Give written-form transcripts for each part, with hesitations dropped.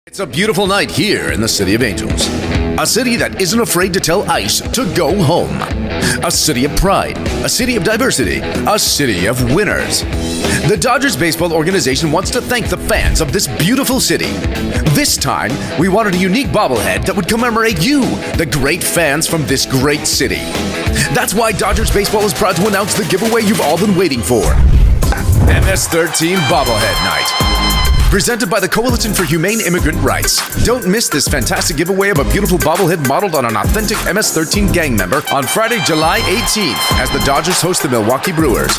It's a beautiful night here in the City of Angels. A city that isn't afraid to tell ICE to go home. A city of pride, a city of diversity, a city of winners. The Dodgers baseball organization wants to thank the fans of this beautiful city. This time, we wanted a unique bobblehead that would commemorate you, the great fans from this great city. That's why Dodgers baseball is proud to announce the giveaway you've all been waiting for. MS-13 Bobblehead Night. Presented by the Coalition for Humane Immigrant Rights. Don't miss this fantastic giveaway of a beautiful bobblehead modeled on an authentic MS-13 gang member on Friday, July 18th, as the Dodgers host the Milwaukee Brewers.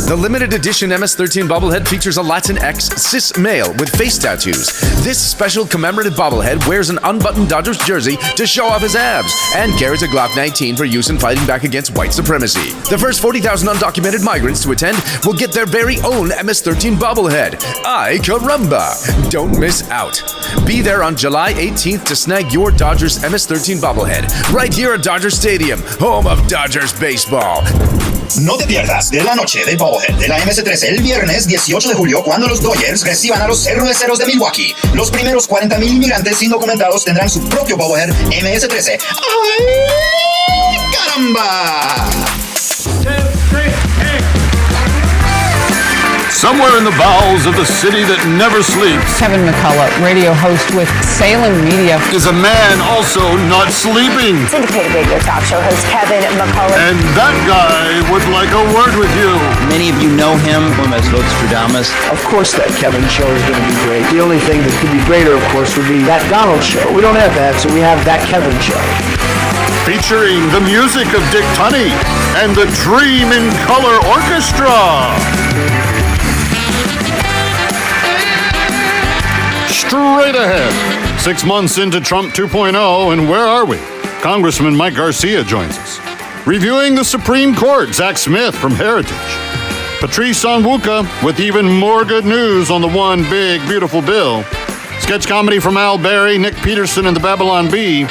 The limited edition MS-13 bobblehead features a Latinx cis male with face tattoos. This special commemorative bobblehead wears an unbuttoned Dodgers jersey to show off his abs and carries a Glock 19 for use in fighting back against white supremacy. The first 40,000 undocumented migrants to attend will get their very own MS-13 bobblehead. Ay caramba! Don't miss out. Be there on July 18th to snag your Dodgers MS-13 bobblehead right here at Dodger Stadium, home of Dodgers baseball. No te pierdas de la noche del Bobblehead de la MS-13 el viernes 18 de julio cuando los Dodgers reciban a los cerveceros de Milwaukee. Los primeros 40,000 inmigrantes indocumentados tendrán su propio Bobblehead MS-13. ¡Ay, caramba! Somewhere in the bowels of the city that never sleeps, Kevin McCullough, radio host with Salem Media, is a man also not sleeping. Syndicated radio talk show host Kevin McCullough. And that guy would like a word with you. Many of you know him as Nostradamus. Of course that Kevin show is going to be great. The only thing that could be greater, of course, would be that Donald show. We don't have that, so we have that Kevin show. Featuring the music of Dick Tunney and the Dream in Color Orchestra. Straight ahead. 6 months into Trump 2.0, and where are we? Congressman Mike Garcia joins us. Reviewing the Supreme Court, Zach Smith from Heritage. Patrice Onwuka with even more good news on the one big, beautiful bill. Sketch comedy from Al Berry, Nick Peterson, and the Babylon Bee.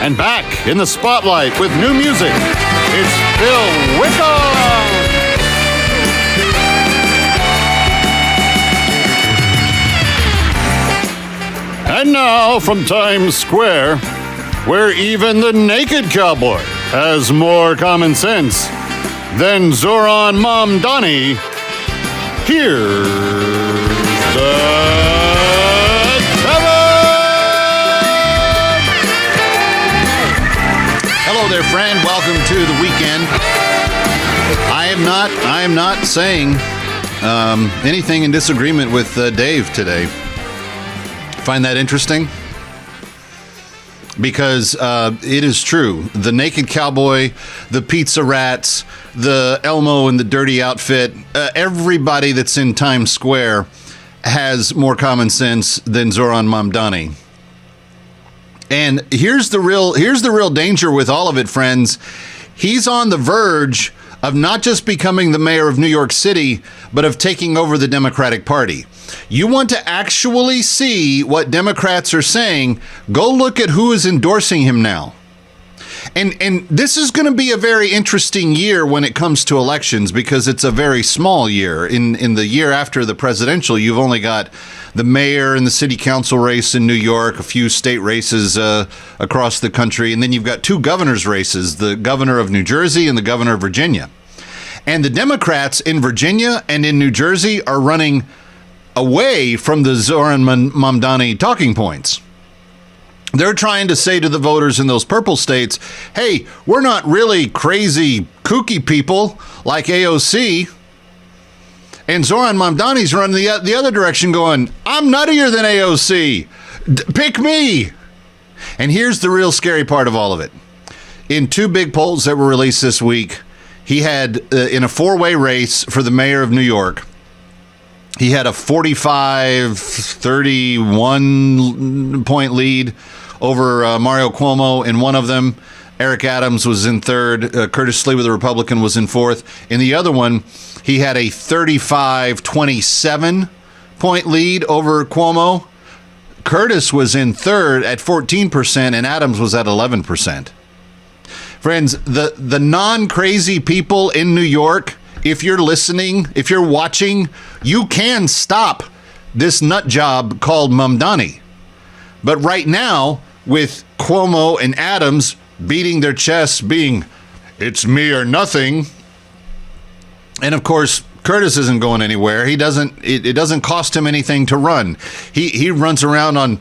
And back in the spotlight with new music, it's Bill Wickham! And now from Times Square, where even the naked cowboy has more common sense than Zohran Mamdani, here's the Kevin! Hello there, friend. Welcome to the weekend. I am not saying anything in disagreement with Dave today. Find that interesting? Because it is true. The naked cowboy, the pizza rats, the Elmo in the dirty outfit, everybody that's in Times Square has more common sense than Zohran Mamdani. And here's the real danger with all of it, friends. He's on the verge of not just becoming the mayor of New York City, but of taking over the Democratic Party. You want to actually see what Democrats are saying, go look at who is endorsing him now. And this is going to be a very interesting year when it comes to elections, because it's a very small year. In the year after the presidential, you've only got the mayor and the city council race in New York, a few state races across the country, and then you've got two governor's races, the governor of New Jersey and the governor of Virginia. And the Democrats in Virginia and in New Jersey are running away from the Zohran Mamdani talking points. They're trying to say to the voters in those purple states, hey, we're not really crazy, kooky people like AOC. And Zohran Mamdani's running the other direction going, I'm nuttier than AOC. Pick me. And here's the real scary part of all of it. In two big polls that were released this week, he had, in a four-way race for the mayor of New York, he had a 45-31 point lead over Mario Cuomo in one of them. Eric Adams was in third. Curtis Sliwa, the Republican, was in fourth. In the other one, he had a 35-27 point lead over Cuomo. Curtis was in third at 14%, and Adams was at 11%. Friends, the non-crazy people in New York, if you're listening, if you're watching, you can stop this nut job called Mamdani. But right now, with Cuomo and Adams beating their chests, being, it's me or nothing, and of course, Curtis isn't going anywhere. It doesn't cost him anything to run. He runs around on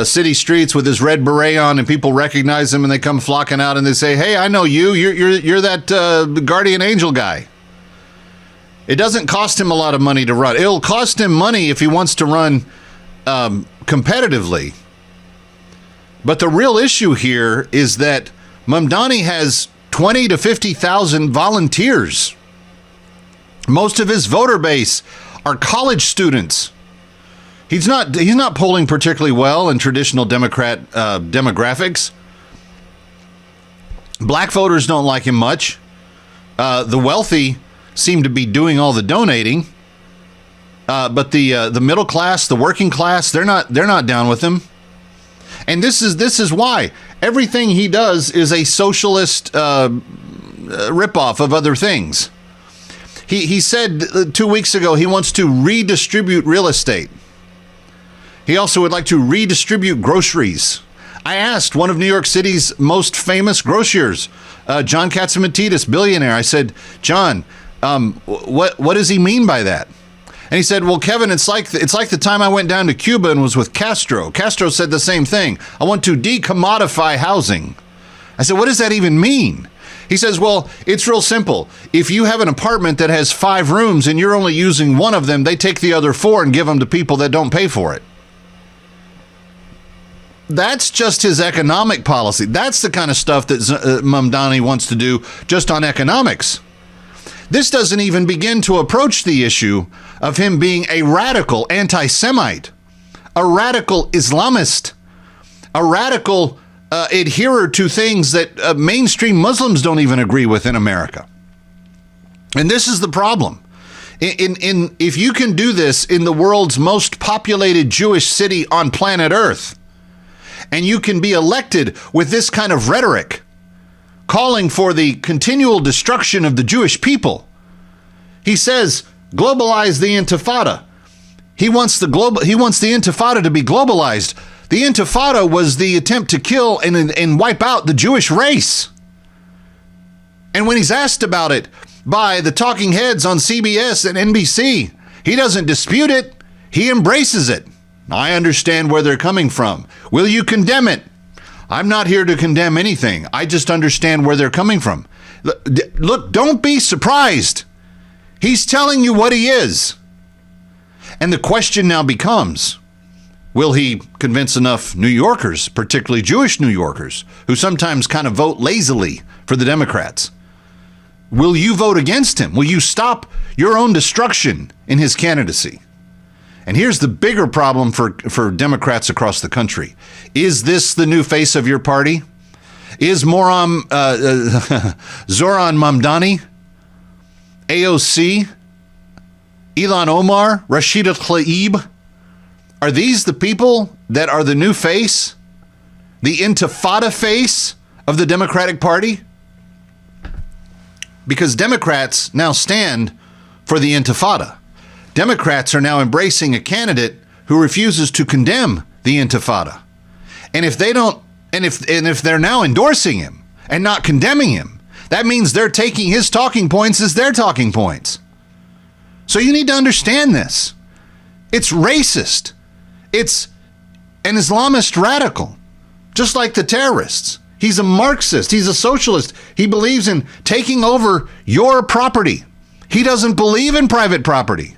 city streets with his red beret on, and people recognize him, and they come flocking out, and they say, "Hey, I know you. You're that guardian angel guy." It doesn't cost him a lot of money to run. It'll cost him money if he wants to run competitively. But the real issue here is that Mamdani has 20 to 50,000 volunteers. Most of his voter base are college students. He's not polling particularly well in traditional Democrat demographics. Black voters don't like him much. The wealthy seem to be doing all the donating, but the middle class, the working class, they're not down with him. And this is why everything he does is a socialist ripoff of other things. He said 2 weeks ago he wants to redistribute real estate. He also would like to redistribute groceries. I asked one of New York City's most famous grociers, John Katzimatidis, billionaire. I said, John, what does he mean by that? And he said, well, Kevin, it's like the time I went down to Cuba and was with Castro. Castro said the same thing. I want to decommodify housing. I said, what does that even mean? He says, well, it's real simple. If you have an apartment that has 5 rooms and you're only using one of them, they take the other 4 and give them to people that don't pay for it. That's just his economic policy. That's the kind of stuff that Mamdani wants to do just on economics. This doesn't even begin to approach the issue of him being a radical anti-Semite, a radical Islamist, a radical adherer to things that mainstream Muslims don't even agree with in America. And this is the problem. If you can do this in the world's most populated Jewish city on planet Earth, and you can be elected with this kind of rhetoric, calling for the continual destruction of the Jewish people. He says, globalize the Intifada. He wants the Intifada to be globalized. The Intifada was the attempt to kill and wipe out the Jewish race. And when he's asked about it by the talking heads on CBS and NBC, he doesn't dispute it. He embraces it. I understand where they're coming from. Will you condemn it? I'm not here to condemn anything. I just understand where they're coming from. Look, don't be surprised. He's telling you what he is. And the question now becomes, will he convince enough New Yorkers, particularly Jewish New Yorkers, who sometimes kind of vote lazily for the Democrats? Will you vote against him? Will you stop your own destruction in his candidacy? And here's the bigger problem for Democrats across the country. Is this the new face of your party? Is Zohran Mamdani, AOC, Ilhan Omar, Rashida Tlaib, are these the people that are the new face, the Intifada face of the Democratic Party? Because Democrats now stand for the Intifada. Democrats are now embracing a candidate who refuses to condemn the Intifada. And if they don't, and if they're now endorsing him and not condemning him, that means they're taking his talking points as their talking points. So you need to understand this. It's racist. It's an Islamist radical, just like the terrorists. He's a Marxist. He's a socialist. He believes in taking over your property. He doesn't believe in private property.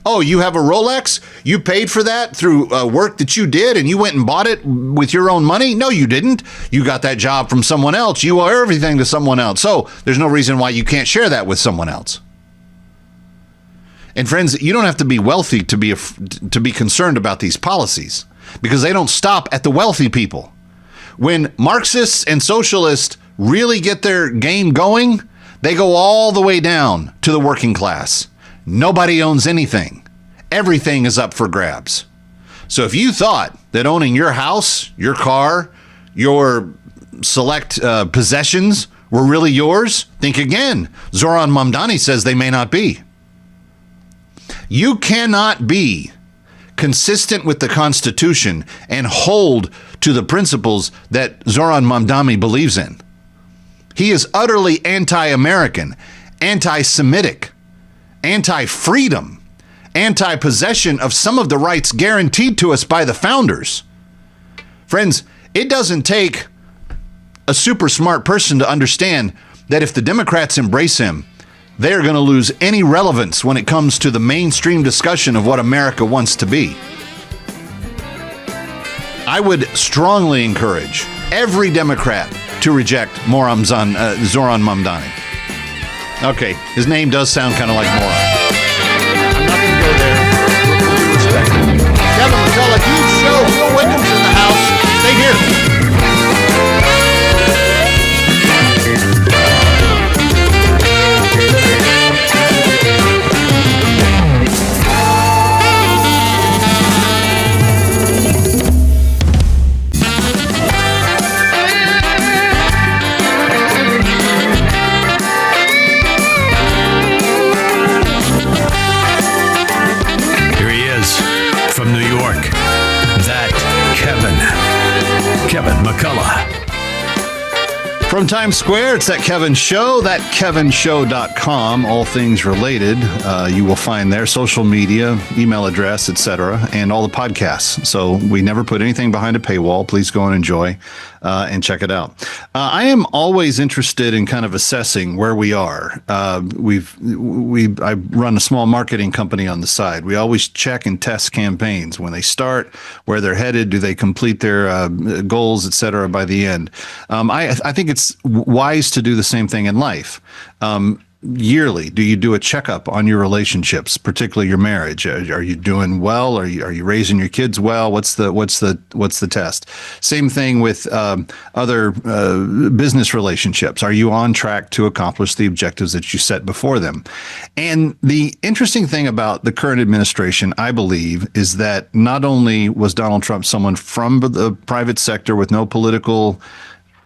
Oh, you have a Rolex? You paid for that through work that you did and you went and bought it with your own money? No, you didn't. You got that job from someone else. You owe everything to someone else. So there's no reason why you can't share that with someone else. And friends, you don't have to be wealthy to be concerned about these policies, because they don't stop at the wealthy people. When Marxists and socialists really get their game going, they go all the way down to the working class. Nobody owns anything. Everything is up for grabs. So if you thought that owning your house, your car, your select possessions were really yours, think again. Zohran Mamdani says they may not be. You cannot be consistent with the Constitution and hold to the principles that Zohran Mamdani believes in. He is utterly anti-American, anti-Semitic, anti-freedom, anti-possession of some of the rights guaranteed to us by the founders. Friends, it doesn't take a super smart person to understand that if the Democrats embrace him, they're going to lose any relevance when it comes to the mainstream discussion of what America wants to be. I would strongly encourage every Democrat to reject Zohran Mamdani. Okay, his name does sound kind of like moron. I'm not going to go there. With due respect. Kevin McCullough, huge show. Phil Wickham's in the house. Stay here. From New York, that Kevin McCullough. From Times Square, it's That Kevin Show, thatkevinshow.com, all things related. You will find there social media, email address, etc., and all the podcasts. So we never put anything behind a paywall. Please go and enjoy and check it out. I am always interested in kind of assessing where we are. I run a small marketing company on the side. We always check and test campaigns when they start, where they're headed, do they complete their goals, etc. by the end. I think it's wise to do the same thing in life. Yearly, do you do a checkup on your relationships, particularly your marriage? Are you doing well? Are you raising your kids well? What's the test? Same thing with other business relationships. Are you on track to accomplish the objectives that you set before them? And the interesting thing about the current administration, I believe, is that not only was Donald Trump someone from the private sector with no political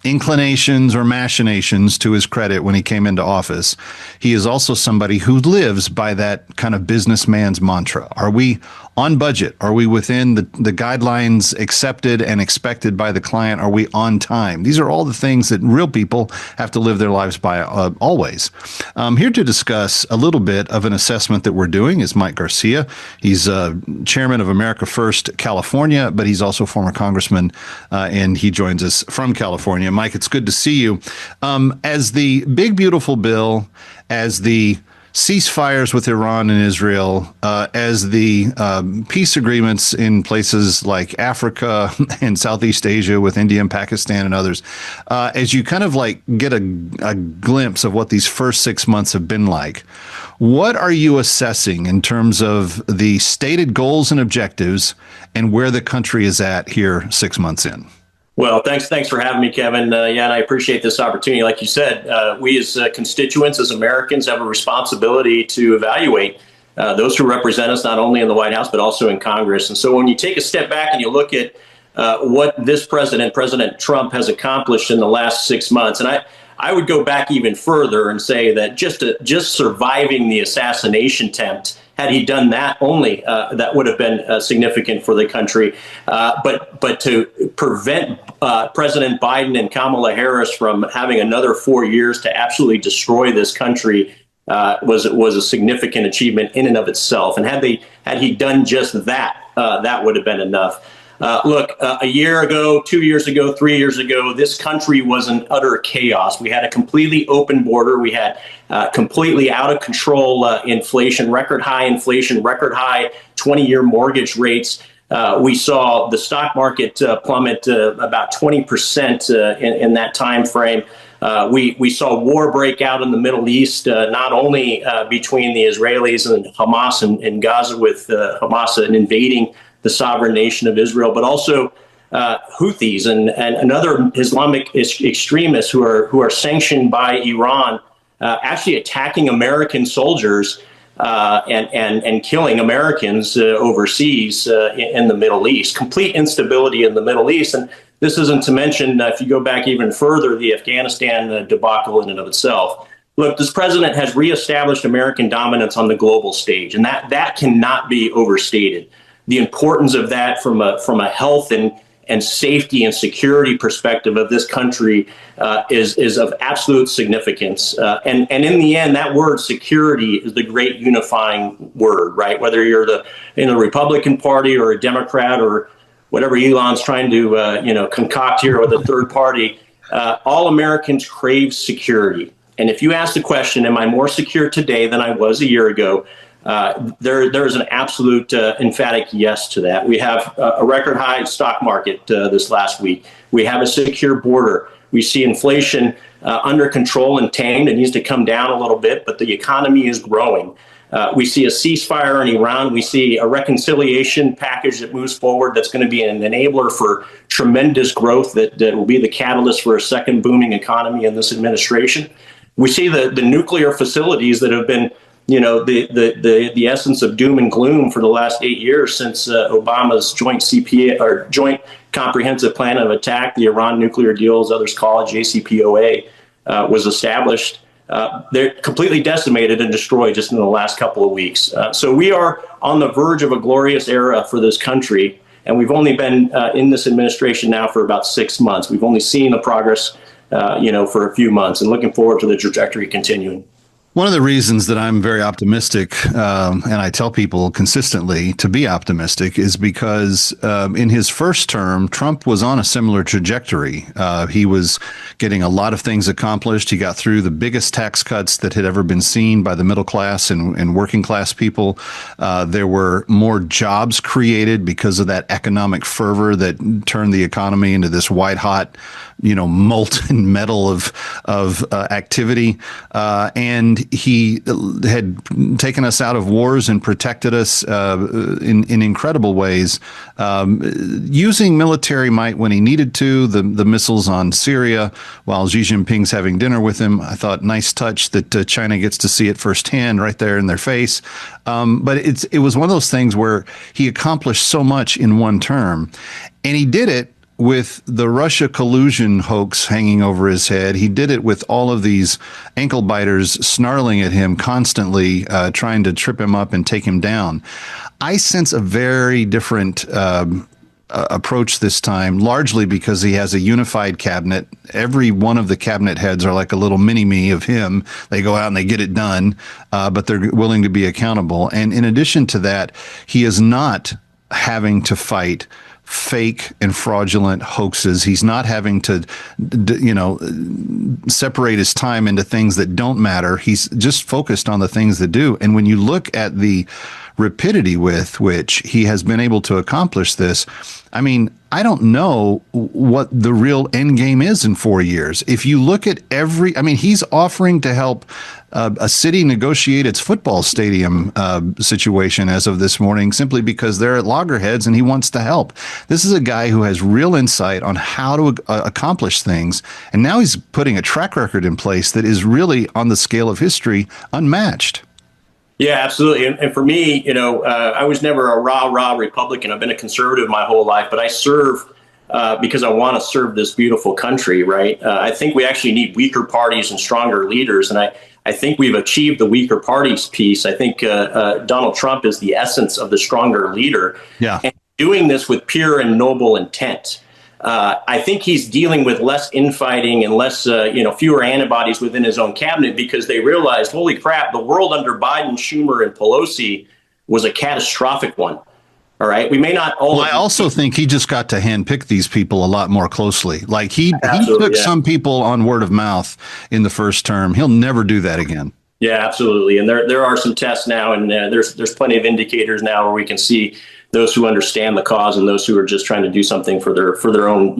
inclinations or machinations, to his credit, when he came into office, he is also somebody who lives by that kind of businessman's mantra. Are we on budget? Are we within the guidelines accepted and expected by the client? Are we on time? These are all the things that real people have to live their lives by always. Here to discuss a little bit of an assessment that we're doing is Mike Garcia. He's chairman of America First California, but he's also former congressman, and he joins us from California. Mike, it's good to see you. As the big, beautiful bill, as the ceasefires with Iran and Israel, as the peace agreements in places like Africa and Southeast Asia with India and Pakistan and others, as you kind of like get a glimpse of what these first 6 months have been like, what are you assessing in terms of the stated goals and objectives and where the country is at here 6 months in? Well, thanks for having me, Kevin. And I appreciate this opportunity. Like you said, we as constituents, as Americans, have a responsibility to evaluate those who represent us, not only in the White House, but also in Congress. And so when you take a step back and you look at what this President Trump, has accomplished in the last 6 months, and I would go back even further and say that just surviving the assassination attempt, had he done that only, that would have been significant for the country. But to prevent President Biden and Kamala Harris from having another 4 years to absolutely destroy this country was a significant achievement in and of itself. And had he done just that, that would have been enough. Look, a year ago, 2 years ago, 3 years ago, this country was in utter chaos. We had a completely open border. We had completely out of control inflation, record high 20-year mortgage rates. We saw the stock market plummet about 20% in that time frame. We saw war break out in the Middle East, not only between the Israelis and Hamas in Gaza, with Hamas invading the sovereign nation of Israel, but also Houthis and other Islamic extremists who are sanctioned by Iran, actually attacking American soldiers and killing Americans overseas in the Middle East. Complete instability in the Middle East. And this isn't to mention, if you go back even further, the Afghanistan debacle in and of itself. Look, this president has reestablished American dominance on the global stage, and that cannot be overstated. the importance of that from a health and safety and security perspective of this country is of absolute significance. And in the end, that word security is the great unifying word, right? Whether you're in the Republican Party or a Democrat or whatever Elon's trying to concoct here with a third party, all Americans crave security. And if you ask the question, am I more secure today than I was a year ago? There is an absolute emphatic yes to that. We have a record high stock market this last week. We have a secure border. We see inflation under control and tamed. It needs to come down a little bit, but the economy is growing. We see a ceasefire in Iran. We see a reconciliation package that moves forward that's going to be an enabler for tremendous growth that will be the catalyst for a second booming economy in this administration. We see the nuclear facilities that have been the essence of doom and gloom for the last 8 years since Obama's joint comprehensive plan of attack, the Iran nuclear deal, as others call it, JCPOA, was established. They're completely decimated and destroyed just in the last couple of weeks. So we are on the verge of a glorious era for this country. And we've only been in this administration now for about 6 months. We've only seen the progress, for a few months, and looking forward to the trajectory continuing. One of the reasons that I'm very optimistic, and I tell people consistently to be optimistic, is because in his first term, Trump was on a similar trajectory. He was getting a lot of things accomplished. He got through the biggest tax cuts that had ever been seen by the middle class and working class people. There were more jobs created because of that economic fervor that turned the economy into this white hot, molten metal of activity. And he had taken us out of wars and protected us in incredible ways, using military might when he needed to. The missiles on Syria while Xi Jinping's having dinner with him. I thought, nice touch that China gets to see it firsthand right there in their face. But it was one of those things where he accomplished so much in one term, and he did it with the Russia collusion hoax hanging over his head. He did it with all of these ankle biters snarling at him constantly, trying to trip him up and take him down. I sense a very different approach this time, largely because he has a unified cabinet. Every one of the cabinet heads are like a little mini-me of him. They go out and they get it done, but they're willing to be accountable. And in addition to that, he is not having to fight fake and fraudulent hoaxes. He's not having to, separate his time into things that don't matter. He's just focused on the things that do. And when you look at the rapidity with which he has been able to accomplish this, I mean, I don't know what the real end game is in 4 years. If you look at he's offering to help a city negotiate its football stadium situation as of this morning, simply because they're at loggerheads and he wants to help. This is a guy who has real insight on how to accomplish things. And now he's putting a track record in place that is really, on the scale of history, unmatched. Yeah, absolutely. And for me, I was never a rah-rah Republican. I've been a conservative my whole life, but I serve because I want to serve this beautiful country, right? I think we actually need weaker parties and stronger leaders. And I think we've achieved the weaker parties piece. I think Donald Trump is the essence of the stronger leader. Yeah. And doing this with pure and noble intent. I think he's dealing with less infighting and less, fewer antibodies within his own cabinet, because they realized, holy crap, the world under Biden, Schumer, and Pelosi was a catastrophic one. All right. We may not. I also think he just got to handpick these people a lot more closely. Like he took some people on word of mouth in the first term. He'll never do that again. Yeah, absolutely. And there are some tests now, and there's plenty of indicators now where we can see those who understand the cause and those who are just trying to do something for their own,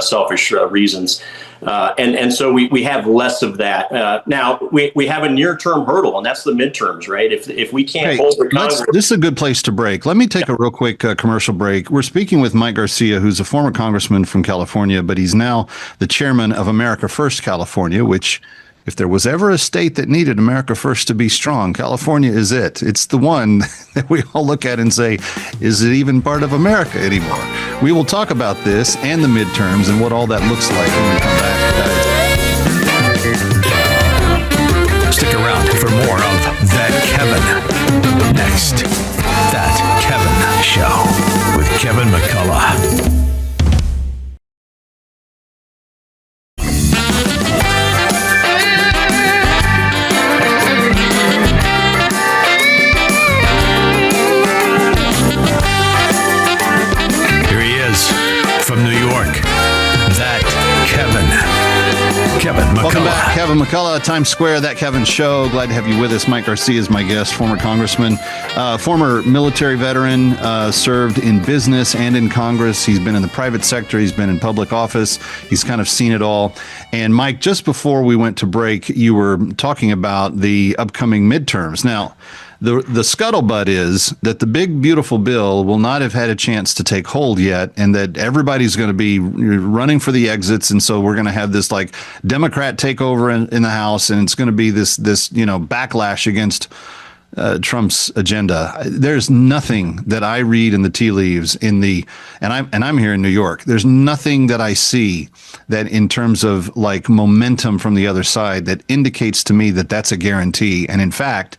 selfish reasons. And so we have less of that. Now we have a near-term hurdle, and that's the midterms, right? If we can't hold the Congress. This is a good place to break. Let me take a real quick commercial break. We're speaking with Mike Garcia, who's a former congressman from California, but he's now the chairman of America First California, which, if there was ever a state that needed America First to be strong, California is it. It's the one that we all look at and say, is it even part of America anymore? We will talk about this and the midterms and what all that looks like when we come back. Stick around for more of That Kevin next. That Kevin Show with Kevin McCullough. From New York, That Kevin McCullough. Welcome back, Kevin McCullough, Times Square, That Kevin Show. Glad to have you with us. Mike Garcia is my guest, former congressman, former military veteran, served in business and in Congress. He's been in the private sector. He's been in public office. He's kind of seen it all. And Mike, just before we went to break, you were talking about the upcoming midterms. Now, the scuttlebutt is that the big, beautiful bill will not have had a chance to take hold yet, and that everybody's going to be running for the exits. And so we're going to have this like Democrat takeover in the House, and it's going to be this backlash against Trump's agenda. There's nothing that I read in the tea leaves and I'm here in New York. There's nothing that I see that in terms of like momentum from the other side that indicates to me that that's a guarantee. And in fact,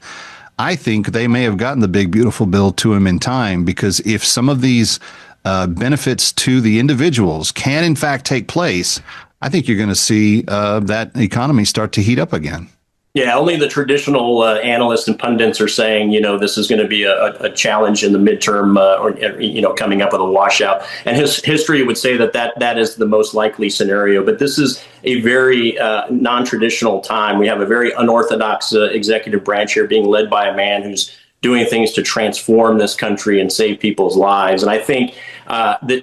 I think they may have gotten the big, beautiful bill to him in time, because if some of these benefits to the individuals can, in fact, take place, I think you're going to see that economy start to heat up again. Yeah, only the traditional analysts and pundits are saying, this is going to be a challenge in the midterm or coming up with a washout. And history would say that is the most likely scenario. But this is a very non-traditional time. We have a very unorthodox executive branch here being led by a man who's doing things to transform this country and save people's lives. And I think that,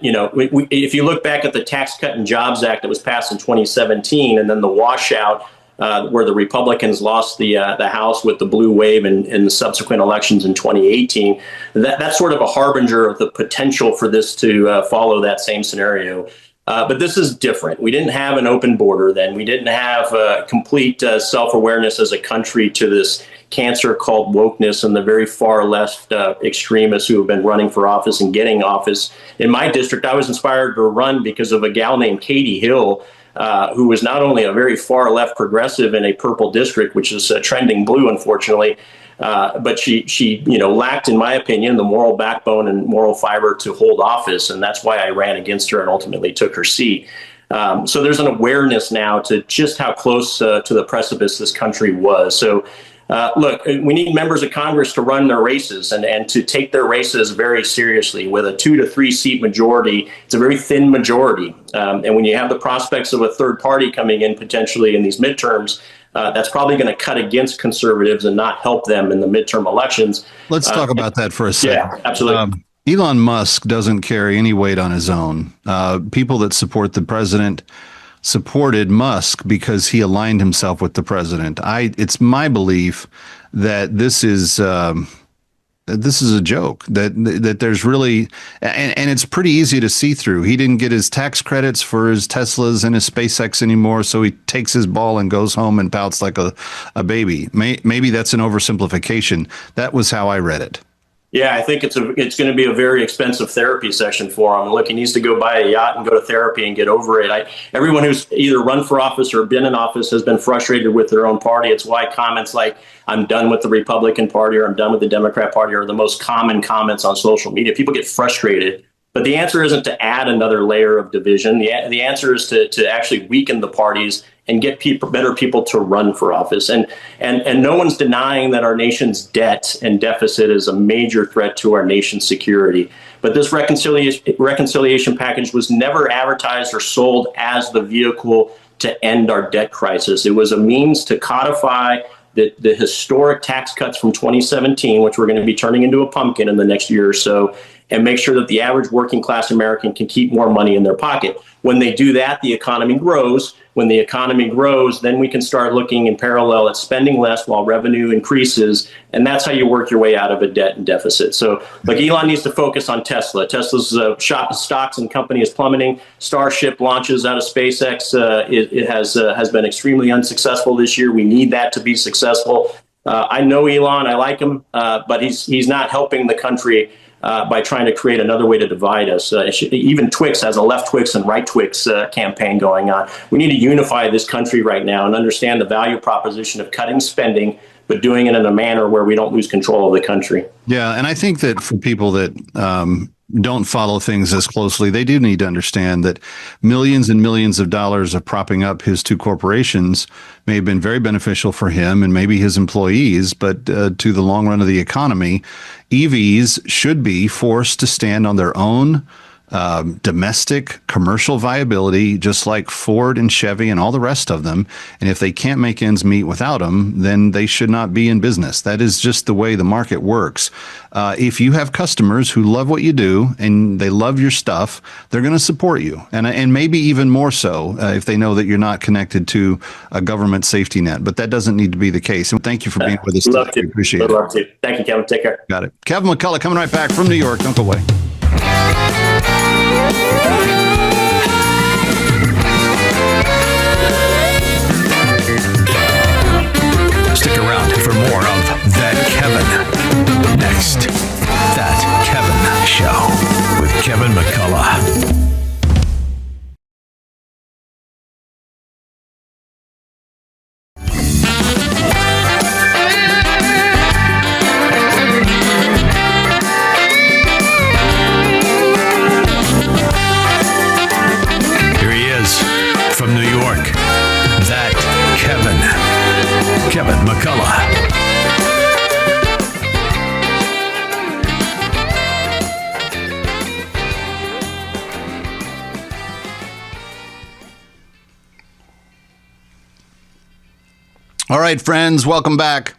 if you look back at the Tax Cut and Jobs Act that was passed in 2017 and then the washout, where the Republicans lost the House with the blue wave in the subsequent elections in 2018, that's sort of a harbinger of the potential for this to follow that same scenario. But this is different. We didn't have an open border then. We didn't have complete self-awareness as a country to this cancer called wokeness and the very far left extremists who have been running for office and getting office. In my district, I was inspired to run because of a gal named Katie Hill, who was not only a very far left progressive in a purple district, which is trending blue, unfortunately, but she lacked, in my opinion, the moral backbone and moral fiber to hold office. And that's why I ran against her and ultimately took her seat. So there's an awareness now to just how close to the precipice this country was. So look, we need members of Congress to run their races and to take their races very seriously. With a 2 to 3 seat majority, it's a very thin majority. And when you have the prospects of a third party coming in potentially in these midterms, that's probably going to cut against conservatives and not help them in the midterm elections. Let's talk about that for a second. Yeah, absolutely. Elon Musk doesn't carry any weight on his own. People that support the president supported Musk because he aligned himself with the president. It's my belief that this is a joke, that there's really, and it's pretty easy to see through. He didn't get his tax credits for his Teslas and his SpaceX anymore, so he takes his ball and goes home and pouts like a baby. Maybe that's an oversimplification. That was how I read it. Yeah, I think it's going to be a very expensive therapy session for him. Look, he needs to go buy a yacht and go to therapy and get over it. Everyone who's either run for office or been in office has been frustrated with their own party. It's why comments like "I'm done with the Republican Party" or "I'm done with the Democrat Party" are the most common comments on social media. People get frustrated. But the answer isn't to add another layer of division. The answer is to actually weaken the parties and get better people to run for office. And no one's denying that our nation's debt and deficit is a major threat to our nation's security. But this reconciliation package was never advertised or sold as the vehicle to end our debt crisis. It was a means to codify the historic tax cuts from 2017, which we're going to be turning into a pumpkin in the next year or so, and make sure that the average working class American can keep more money in their pocket. When they do that, the economy grows. When the economy grows, then we can start looking in parallel at spending less while revenue increases. And that's how you work your way out of a debt and deficit. So like Elon needs to focus on Tesla. Tesla's stocks and company is plummeting. Starship launches out of SpaceX. It has been extremely unsuccessful this year. We need that to be successful. I know Elon, I like him, but he's not helping the country by trying to create another way to divide us. Even Twix has a left Twix and right Twix campaign going on. We need to unify this country right now and understand the value proposition of cutting spending, but doing it in a manner where we don't lose control of the country. Yeah, and I think that for people that don't follow things as closely, they do need to understand that millions and millions of dollars of propping up his two corporations may have been very beneficial for him and maybe his employees, but to the long run of the economy, EVs should be forced to stand on their own domestic commercial viability, just like Ford and Chevy and all the rest of them. And if they can't make ends meet without them, then they should not be in business. That is just the way the market works. If you have customers who love what you do and they love your stuff, they're going to support you. And maybe even more so if they know that you're not connected to a government safety net. But that doesn't need to be the case. And thank you for being with us today. We appreciate it. Love to. Thank you, Kevin. Take care. Got it. Kevin McCullough coming right back from New York. Don't go away. Stick around for more of That Kevin. Next, That Kevin Show with Kevin McCullough. From New York, That Kevin McCullough. All right, friends, welcome back.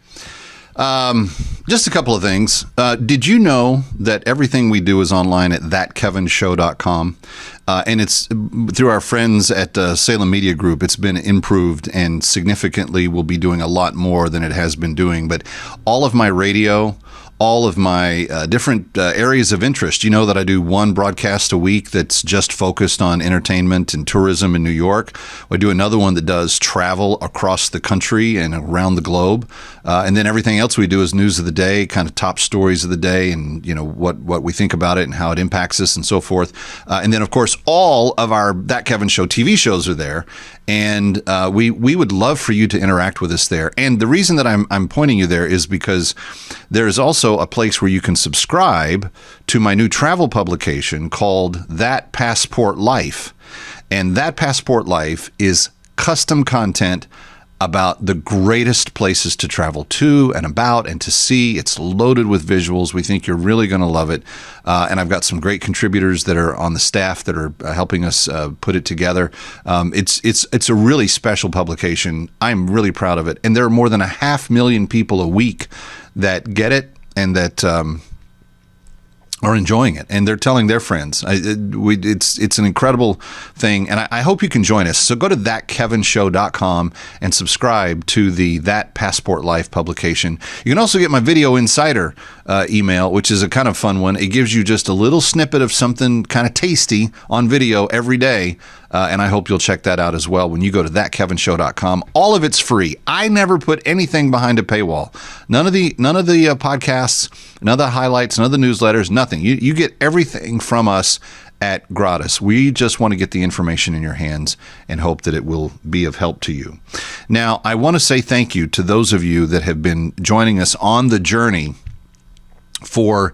Just a couple of things. Did you know that everything we do is online at thatkevinshow.com? And it's through our friends at Salem Media Group. It's been improved and significantly will be doing a lot more than it has been doing. But all of my radio, all of my different areas of interest. You know that I do one broadcast a week that's just focused on entertainment and tourism in New York. I do another one that does travel across the country and around the globe. And then everything else we do is news of the day, kind of top stories of the day, and you know what we think about it and how it impacts us and so forth. And then, of course, all of our That Kevin Show TV shows are there. And we would love for you to interact with us there. And the reason that I'm pointing you there is because there is also a place where you can subscribe to my new travel publication called That Passport Life. And That Passport Life is custom content about the greatest places to travel to and about and to see. It's loaded with visuals. We think you're really going to love it. And I've got some great contributors that are on the staff that are helping us put it together. It's a really special publication. I'm really proud of it. And there are more than 500,000 people a week that get it and that are enjoying it, and they're telling their friends. It's an incredible thing, and I hope you can join us. So go to thatkevinshow.com and subscribe to the That Passport Life publication. You can also get my Video Insider email, which is a kind of fun one. It gives you just a little snippet of something kind of tasty on video every day. And I hope you'll check that out as well when you go to thatkevinshow.com. All of it's free. I never put anything behind a paywall. None of the podcasts, none of the highlights, none of the newsletters, nothing. You get everything from us at gratis. We just want to get the information in your hands and hope that it will be of help to you. Now, I want to say thank you to those of you that have been joining us on the journey for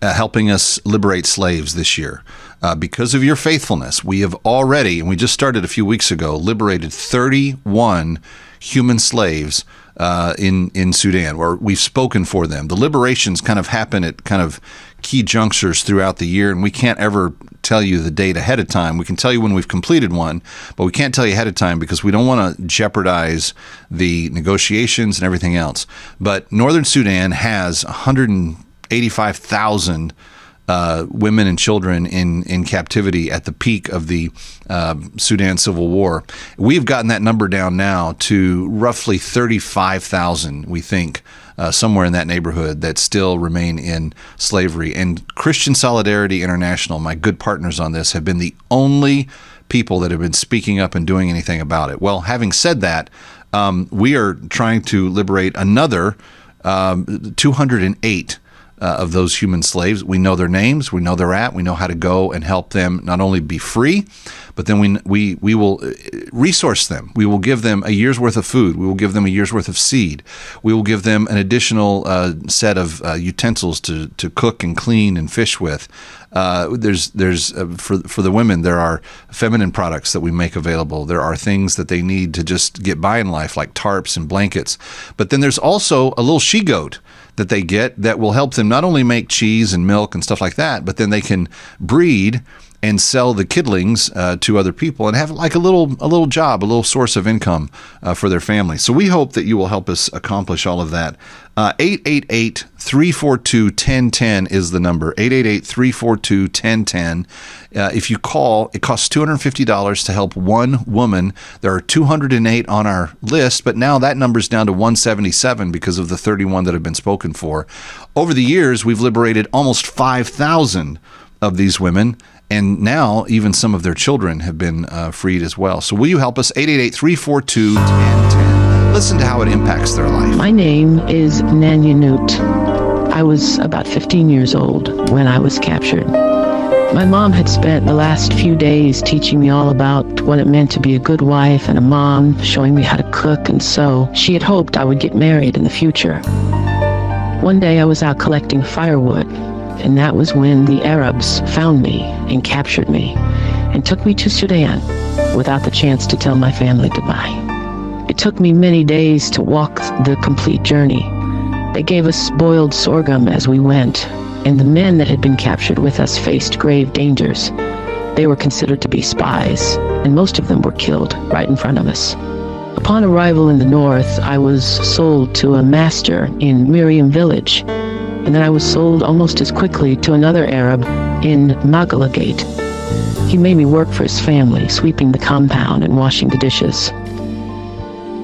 helping us liberate slaves this year. Because of your faithfulness, we have already, and we just started a few weeks ago, liberated 31 human slaves in Sudan, where we've spoken for them. The liberations kind of happen at kind of key junctures throughout the year, and we can't ever tell you the date ahead of time. We can tell you when we've completed one, but we can't tell you ahead of time because we don't want to jeopardize the negotiations and everything else. But Northern Sudan has 185,000 women and children in captivity at the peak of the Sudan Civil War. We've gotten that number down now to roughly 35,000, we think, somewhere in that neighborhood that still remain in slavery. And Christian Solidarity International, my good partners on this, have been the only people that have been speaking up and doing anything about it. Well, having said that, we are trying to liberate another 208 of those human slaves. We know their names, we know they're at, we know how to go and help them not only be free, but but then we will resource them. We will give them a year's worth of food. We will give them a year's worth of seed. We will give them an additional set of utensils to cook and clean and fish with. There's for the women, there are feminine products that we make available. There are things that they need to just get by in life, like tarps and blankets. But then there's also a little she-goat that they get that will help them not only make cheese and milk and stuff like that, but then they can breed and sell the kidlings to other people and have like a little job, a little source of income for their family. So we hope that you will help us accomplish all of that. 888-342-1010 is the number. 888-342-1010. If you call, it costs $250 to help one woman. There are 208 on our list, but now that number's down to 177 because of the 31 that have been spoken for. Over the years, we've liberated almost 5,000 of these women. And now even some of their children have been freed as well. So will you help us? 888-342-1010. Listen to how it impacts their life. My name is Nanya Newt. I was about 15 years old when I was captured. My mom had spent the last few days teaching me all about what it meant to be a good wife and a mom, showing me how to cook and sew. She had hoped I would get married in the future. One day I was out collecting firewood, and that was when the Arabs found me and captured me and took me to Sudan without the chance to tell my family goodbye. It took me many days to walk the complete journey. They gave us boiled sorghum as we went, and the men that had been captured with us faced grave dangers. They were considered to be spies, and most of them were killed right in front of us. Upon arrival in the north, I was sold to a master in Miriam village, and then I was sold almost as quickly to another Arab in Magala Gate. He made me work for his family, sweeping the compound and washing the dishes.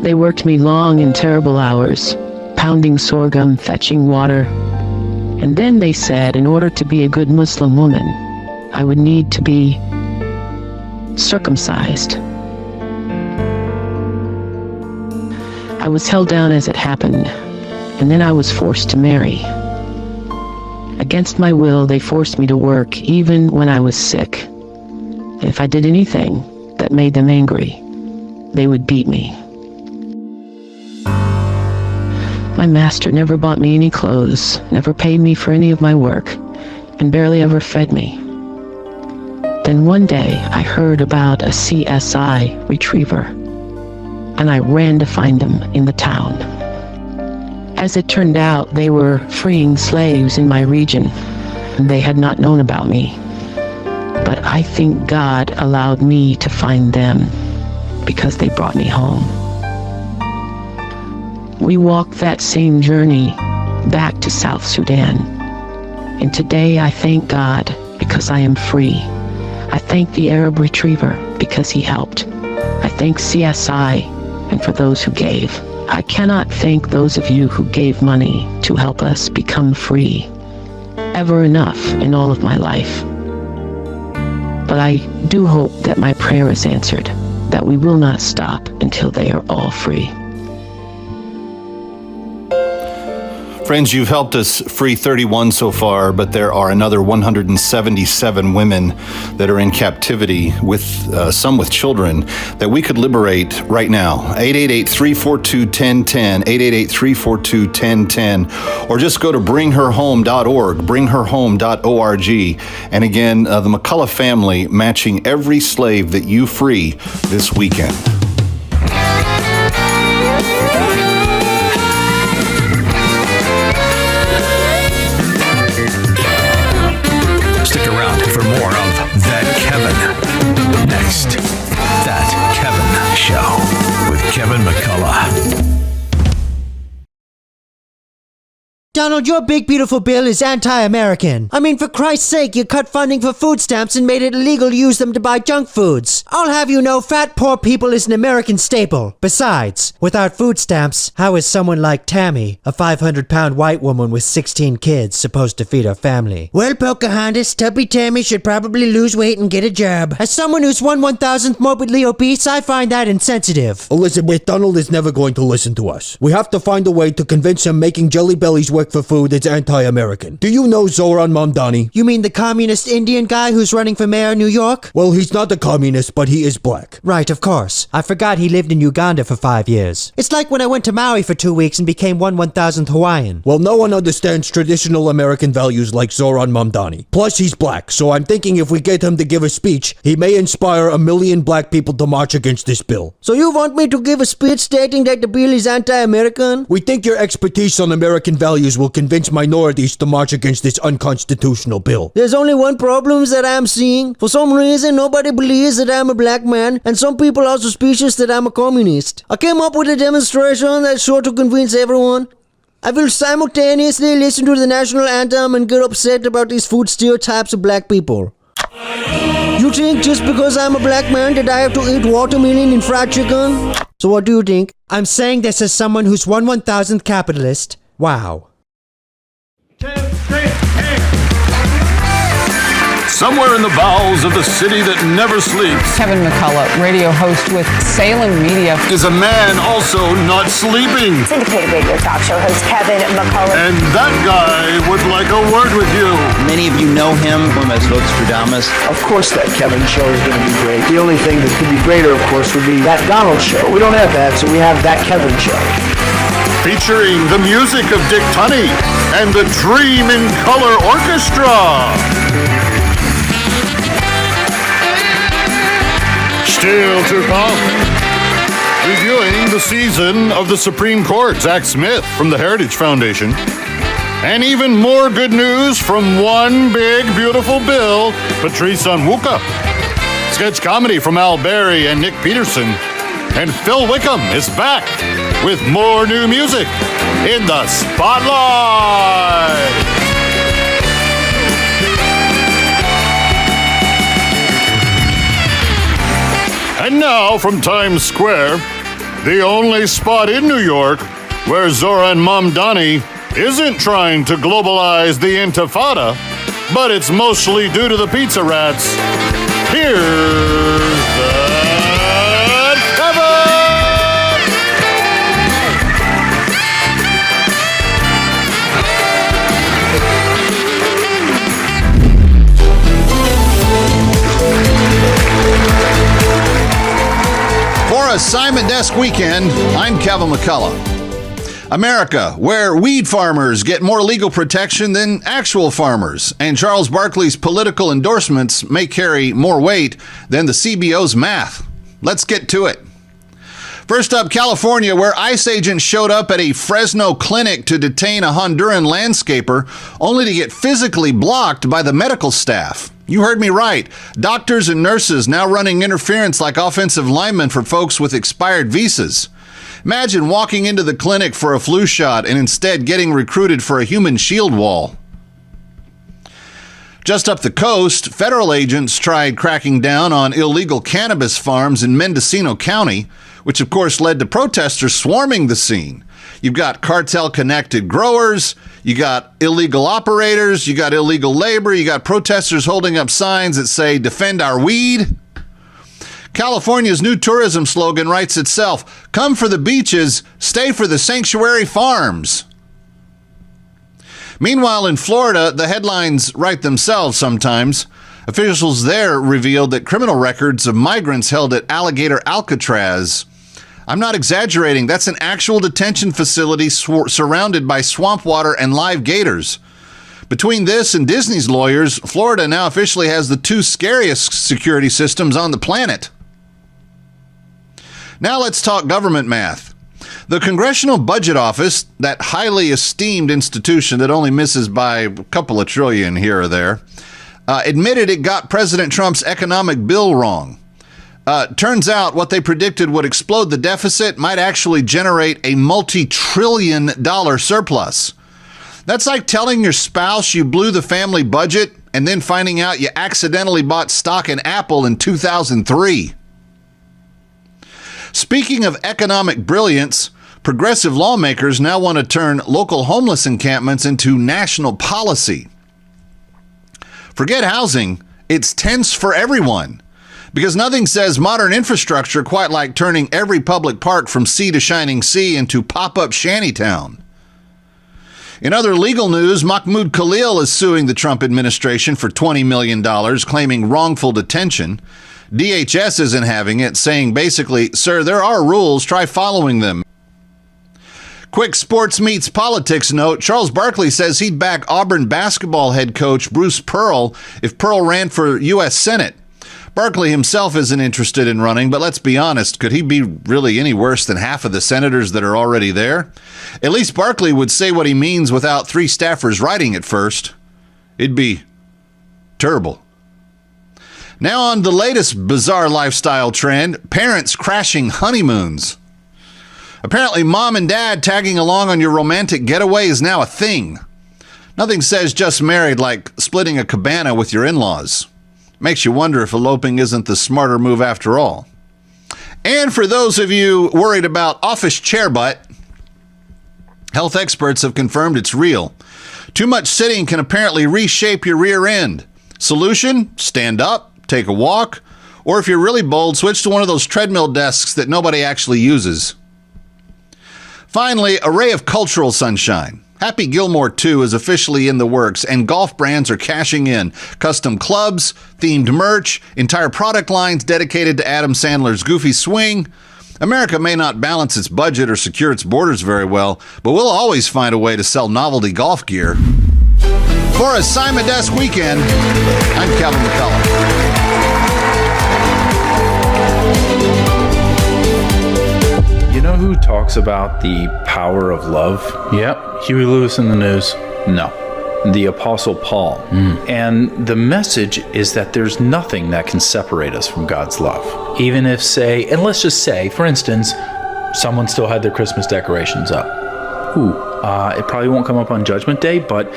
They worked me long and terrible hours, pounding sorghum, fetching water. And then they said in order to be a good Muslim woman, I would need to be circumcised. I was held down as it happened, and then I was forced to marry. Against my will, they forced me to work even when I was sick. And if I did anything that made them angry, they would beat me. My master never bought me any clothes, never paid me for any of my work, and barely ever fed me. Then one day, I heard about a CSI retriever, and I ran to find them in the town. As it turned out, they were freeing slaves in my region, and they had not known about me. But I think God allowed me to find them because they brought me home. We walked that same journey back to South Sudan. And today I thank God because I am free. I thank the Arab retriever because he helped. I thank CSI and for those who gave. I cannot thank those of you who gave money to help us become free ever enough in all of my life. But I do hope that my prayer is answered, that we will not stop until they are all free. Friends, you've helped us free 31 so far, but there are another 177 women that are in captivity, with some with children, that we could liberate right now. 888-342-1010, 888-342-1010, or just go to bringherhome.org, bringherhome.org. And again, the McCullough family matching every slave that you free this weekend. For more of That Kevin. Next, That Kevin Show with Kevin McCullough. Donald, your big beautiful bill is anti-American. I mean, for Christ's sake, you cut funding for food stamps and made it illegal to use them to buy junk foods. I'll have you know, fat poor people is an American staple. Besides, without food stamps, how is someone like Tammy, a 500-pound white woman with 16 kids, supposed to feed her family? Well, Pocahontas, Tubby Tammy should probably lose weight and get a job. As someone who's 1/1000th morbidly obese, I find that insensitive. Elizabeth, Donald is never going to listen to us. We have to find a way to convince him making Jelly Bellies work work for food that's anti-American. Do you know Zohran Mamdani? You mean the communist Indian guy who's running for mayor of New York? Well, he's not a communist, but he is black. Right, of course. I forgot he lived in Uganda for 5 years. It's like when I went to Maui for 2 weeks and became 1/1000th Hawaiian. Well, no one understands traditional American values like Zohran Mamdani. Plus, he's black, so I'm thinking if we get him to give a speech, he may inspire 1 million black people to march against this bill. So you want me to give a speech stating that the bill is anti-American? We think your expertise on American values will convince minorities to march against this unconstitutional bill. There's only one problem that I'm seeing. For some reason, nobody believes that I'm a black man, and some people are suspicious that I'm a communist. I came up with a demonstration that's sure to convince everyone. I will simultaneously listen to the national anthem and get upset about these food stereotypes of black people. You think just because I'm a black man that I have to eat watermelon and fried chicken? So what do you think? I'm saying this as someone who's 1/1000th capitalist. Wow. Somewhere in the bowels of the city that never sleeps, Kevin McCullough, radio host with Salem Media, is a man also not sleeping. Syndicated radio talk show host Kevin McCullough. And that guy would like a word with you. Many of you know him as Vostradamus. Of course that Kevin show is going to be great. The only thing that could be greater, of course, would be that Donald show. We don't have that, so we have that Kevin show. Featuring the music of Dick Tunney and the Dream in Color Orchestra. Still to come. Reviewing the season of the Supreme Court, Zach Smith from the Heritage Foundation. And even more good news from one big, beautiful bill, Patrice Onwuka. Sketch comedy from Al Berry and Nick Peterson. And Phil Wickham is back with more new music in the Spotlight. And now from Times Square, the only spot in New York where Zohran Mamdani isn't trying to globalize the Intifada, but it's mostly due to the pizza rats. Here's the Kevin! For Assignment Desk Weekend, I'm Kevin McCullough. America, where weed farmers get more legal protection than actual farmers, and Charles Barkley's political endorsements may carry more weight than the CBO's math. Let's get to it. First up, California, where ICE agents showed up at a Fresno clinic to detain a Honduran landscaper, only to get physically blocked by the medical staff. You heard me right. Doctors and nurses now running interference like offensive linemen for folks with expired visas. Imagine walking into the clinic for a flu shot and instead getting recruited for a human shield wall. Just up the coast, federal agents tried cracking down on illegal cannabis farms in Mendocino County, which of course led to protesters swarming the scene. You've got cartel-connected growers, you got illegal operators, you got illegal labor, you got protesters holding up signs that say, "Defend our weed." California's new tourism slogan writes itself, "Come for the beaches, stay for the sanctuary farms." Meanwhile, in Florida, the headlines write themselves sometimes. Officials there revealed that criminal records of migrants held at Alligator Alcatraz. I'm not exaggerating. That's an actual detention facility surrounded by swamp water and live gators. Between this and Disney's lawyers, Florida now officially has the two scariest security systems on the planet. Now let's talk government math. The Congressional Budget Office, that highly esteemed institution that only misses by a couple of trillion here or there, admitted it got President Trump's economic bill wrong. Turns out what they predicted would explode the deficit might actually generate a multi-trillion-dollar surplus. That's like telling your spouse you blew the family budget and then finding out you accidentally bought stock in Apple in 2003. Speaking of economic brilliance, progressive lawmakers now want to turn local homeless encampments into national policy. Forget housing, it's tense for everyone. Because nothing says modern infrastructure quite like turning every public park from sea to shining sea into pop-up shantytown. In other legal news, Mahmoud Khalil is suing the Trump administration for $20 million, claiming wrongful detention. DHS isn't having it, saying basically, sir, there are rules, try following them. Quick sports meets politics note, Charles Barkley says he'd back Auburn basketball head coach Bruce Pearl if Pearl ran for U.S. Senate. Barkley himself isn't interested in running, but let's be honest, could he be really any worse than half of the senators that are already there? At least Barkley would say what he means without 3 staffers writing it first. It'd be terrible. Now on the latest bizarre lifestyle trend, parents crashing honeymoons. Apparently, mom and dad tagging along on your romantic getaway is now a thing. Nothing says just married like splitting a cabana with your in-laws. Makes you wonder if eloping isn't the smarter move after all. And for those of you worried about office chair butt, health experts have confirmed it's real. Too much sitting can apparently reshape your rear end. Solution? Stand up, take a walk, or if you're really bold, switch to one of those treadmill desks that nobody actually uses. Finally, a ray of cultural sunshine. Happy Gilmore 2 is officially in the works, and golf brands are cashing in. Custom clubs, themed merch, entire product lines dedicated to Adam Sandler's Goofy Swing. America may not balance its budget or secure its borders very well, but we'll always find a way to sell novelty golf gear. For a Simon Desk Weekend, I'm Kevin McCullough. You know who talks about the power of love? Yep. Huey Lewis in the news? No. The Apostle Paul. And the message is that there's nothing that can separate us from God's love. Even if, say, and let's just say, for instance, someone still had their Christmas decorations up. It probably won't come up on Judgment Day, but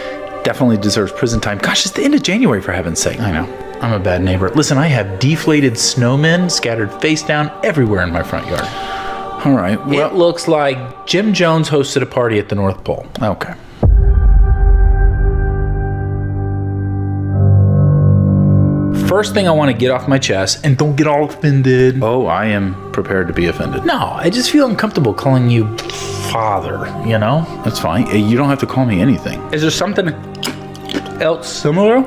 definitely deserves prison time. Gosh, it's the end of January, for heaven's sake. I know. I'm a bad neighbor. Listen, I have deflated snowmen scattered face down everywhere in my front yard. All right. Well, it looks like Jim Jones hosted a party at the North Pole. Okay. First thing I want to get off my chest, and don't get all offended. Oh, I am prepared to be offended. No, I just feel uncomfortable calling you father, you know? That's fine. You don't have to call me anything. Is there something else similar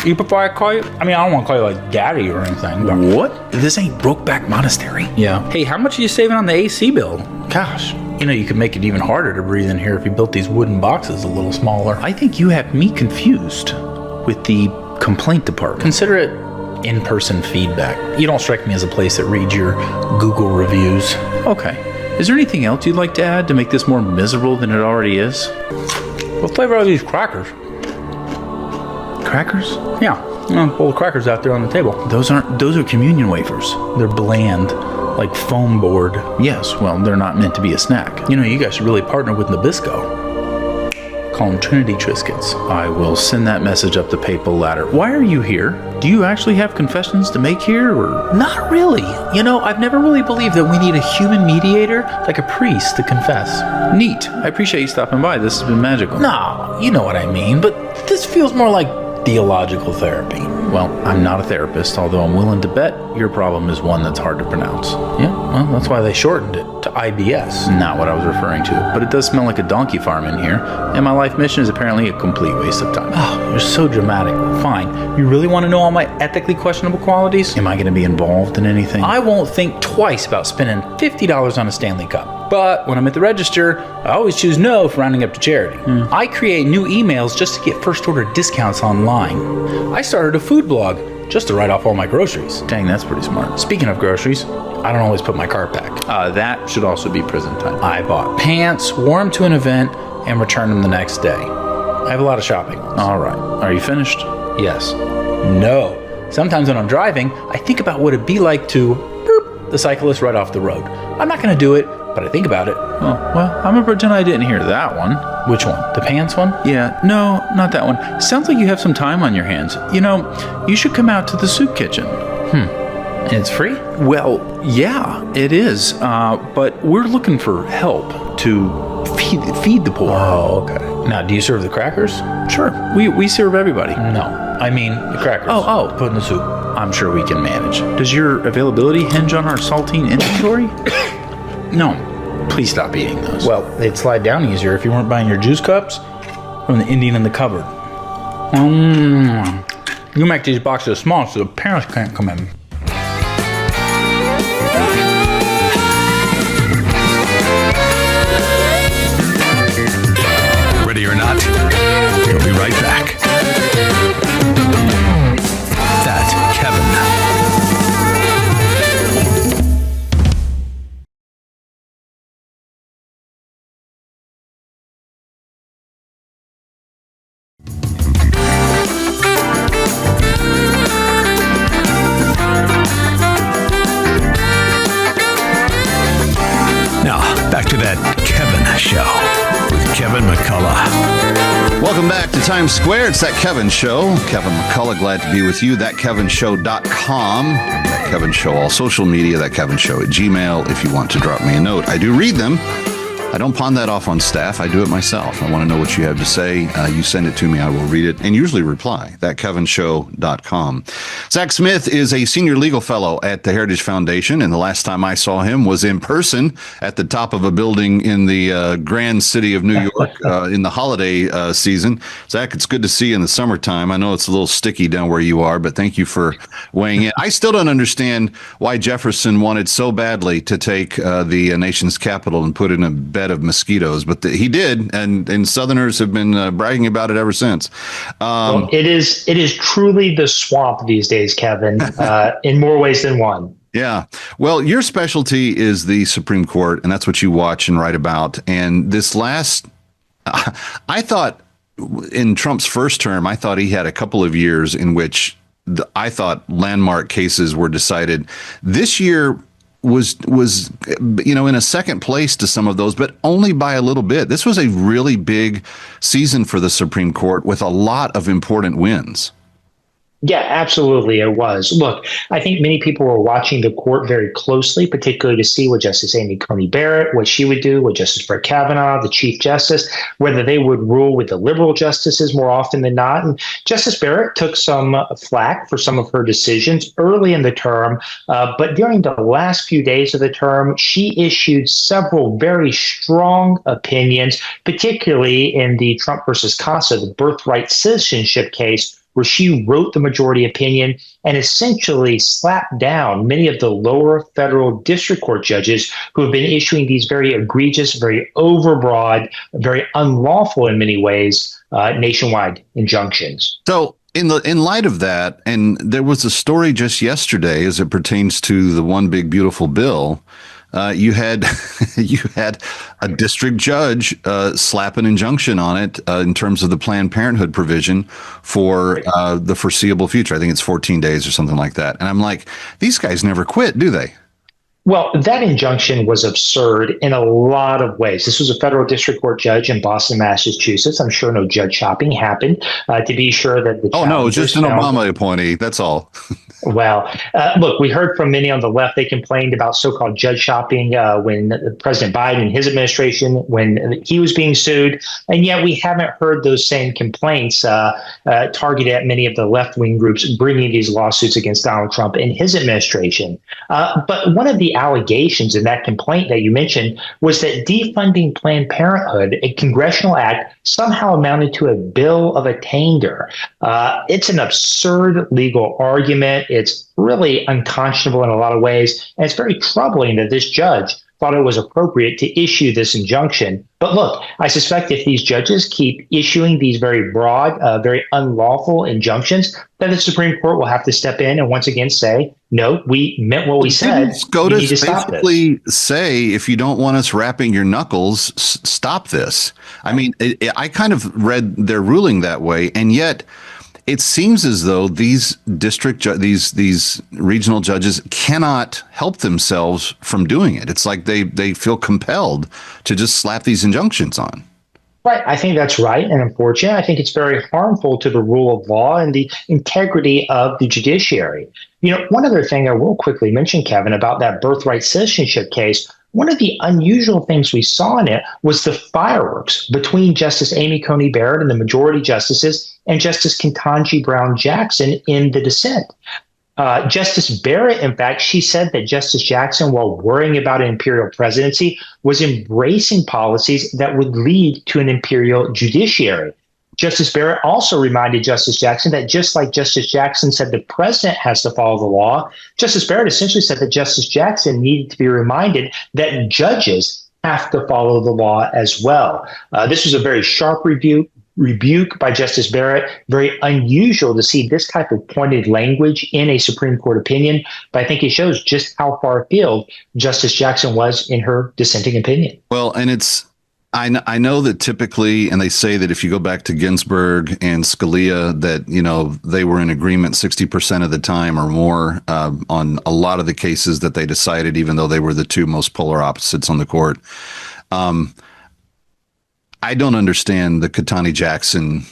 you prefer I call you? I mean, I don't want to call you like daddy or anything. But what? This ain't Brokeback Monastery. Yeah. Hey, how much are you saving on the AC bill? Gosh. You know, you could make it even harder to breathe in here if you built these wooden boxes a little smaller. I think you have me confused with the complaint department. Consider it in-person feedback. You don't strike me as a place that reads your Google reviews. Okay. Is there anything else you'd like to add to make this more miserable than it already is? What flavor are these crackers? Crackers? Yeah, a bowl of crackers out there on the table. Those are communion wafers. They're bland, like foam board. Yes, well, they're not meant to be a snack. You know, you guys should really partner with Nabisco. Call them Trinity Triscuits. I will send that message up the papal ladder. Why are you here? Do you actually have confessions to make here, or? Not really. You know, I've never really believed that we need a human mediator, like a priest, to confess. Neat. I appreciate you stopping by. This has been magical. No, you know what I mean, but this feels more like theological therapy. Well, I'm not a therapist, although I'm willing to bet your problem is one that's hard to pronounce. Yeah, well, that's why they shortened it to IBS. Not what I was referring to, but it does smell like a donkey farm in here, and my life mission is apparently a complete waste of time. Oh, you're so dramatic. Fine. You really want to know all my ethically questionable qualities? Am I going to be involved in anything? I won't think twice about spending $50 on a Stanley Cup. But when I'm at the register, I always choose no for rounding up to charity. I create new emails just to get first order discounts online. I started a food blog just to write off all my groceries. Dang, that's pretty smart. Speaking of groceries, I don't always put my cart back. That should also be prison time. I bought pants, wore them to an event, and returned them the next day. I have a lot of shopping. All right. Are you finished? Yes. No. Sometimes when I'm driving, I think about what it'd be like to boop the cyclist right off the road. I'm not going to do it, but I think about it. Oh, well, I'm gonna pretend I didn't hear that one. Which one? The pants one? Yeah, no, not that one. Sounds like you have some time on your hands. You know, you should come out to the soup kitchen. And it's free? Well, yeah, it is. But we're looking for help to feed the poor. Oh, okay. Now, do you serve the crackers? Sure. We serve everybody. No, I mean the crackers. Oh, put in the soup. I'm sure we can manage. Does your availability hinge on our saltine inventory? No, please stop eating those. Well, they'd slide down easier if you weren't buying your juice cups from the Indian in the cupboard. You make these boxes small so the parents can't come in. Ready or not, we'll be right back. That Kevin. Now, back to That Kevin Show with Kevin McCullough. Welcome back to Times Square. It's That Kevin Show. Kevin McCullough, glad to be with you. ThatKevinShow.com. That Kevin Show, all social media. That Kevin Show at Gmail. If you want to drop me a note, I do read them. I don't pawn that off on staff. I do it myself. I want to know what you have to say. You send it to me. I will read it and usually reply. ThatKevinShow.com. Zach Smith is a senior legal fellow at the Heritage Foundation, and the last time I saw him was in person at the top of a building in the grand city of New York in the holiday season. Zach, it's good to see you in the summertime. I know it's a little sticky down where you are, but thank you for weighing in. I still don't understand why Jefferson wanted so badly to take the nation's capital and put it in a bed of mosquitoes, but he did, and Southerners have been bragging about it ever since. Well, it is truly the swamp these days, Kevin, in more ways than one. Yeah. Well, your specialty is the Supreme Court, and that's what you watch and write about. And this last, I thought in Trump's first term, I thought he had a couple of years in which I thought landmark cases were decided. This year was in a second place to some of those, but only by a little bit. This was a really big season for the Supreme Court with a lot of important wins. Yeah, absolutely. It was. Look, I think many people were watching the court very closely, particularly to see what Justice Amy Coney Barrett, what she would do, what Justice Brett Kavanaugh, the Chief Justice, whether they would rule with the liberal justices more often than not. And Justice Barrett took some flack for some of her decisions early in the term, but during the last few days of the term, she issued several very strong opinions, particularly in the Trump versus CASA, the birthright citizenship case, where she wrote the majority opinion and essentially slapped down many of the lower federal district court judges who have been issuing these very egregious, very overbroad, very unlawful in many ways nationwide injunctions. So in light of that, and there was a story just yesterday as it pertains to the One Big Beautiful Bill. You had a district judge slap an injunction on it in terms of the Planned Parenthood provision for the foreseeable future. I think it's 14 days or something like that. And I'm like, these guys never quit, do they? Well, that injunction was absurd in a lot of ways. This was a federal district court judge in Boston, Massachusetts. I'm sure no judge shopping happened to be sure that the no, just an Obama appointee. That's all. Well, look, we heard from many on the left. They complained about so-called judge shopping when President Biden and his administration, when he was being sued. And yet we haven't heard those same complaints targeted at many of the left-wing groups bringing these lawsuits against Donald Trump and his administration. But one of the allegations in that complaint that you mentioned was that defunding Planned Parenthood, a congressional act, somehow amounted to a bill of attainder. It's an absurd legal argument. It's really unconscionable in a lot of ways. And it's very troubling that this judge thought it was appropriate to issue this injunction. But look, I suspect if these judges keep issuing these very broad, very unlawful injunctions, then the Supreme Court will have to step in and once again say, no, we meant what we said. SCOTUS basically say, if you don't want us wrapping your knuckles, stop this. I mean, I kind of read their ruling that way, and yet it seems as though these these regional judges cannot help themselves from doing it. It's like they feel compelled to just slap these injunctions on. Right. I think that's right and unfortunate. I think it's very harmful to the rule of law and the integrity of the judiciary. You know, one other thing I will quickly mention, Kevin, about that birthright citizenship case. One of the unusual things we saw in it was the fireworks between Justice Amy Coney Barrett and the majority justices and Justice Ketanji Brown Jackson in the dissent. Justice Barrett, in fact, she said that Justice Jackson, while worrying about an imperial presidency, was embracing policies that would lead to an imperial judiciary. Justice Barrett also reminded Justice Jackson that just like Justice Jackson said the president has to follow the law, Justice Barrett essentially said that Justice Jackson needed to be reminded that judges have to follow the law as well. This was a very sharp rebuke by Justice Barrett. Very unusual to see this type of pointed language in a Supreme Court opinion, but I think it shows just how far afield Justice Jackson was in her dissenting opinion. Well, and I know that typically, and they say that if you go back to Ginsburg and Scalia, that, they were in agreement 60% of the time or more on a lot of the cases that they decided, even though they were the two most polar opposites on the court. I don't understand the Ketanji Jackson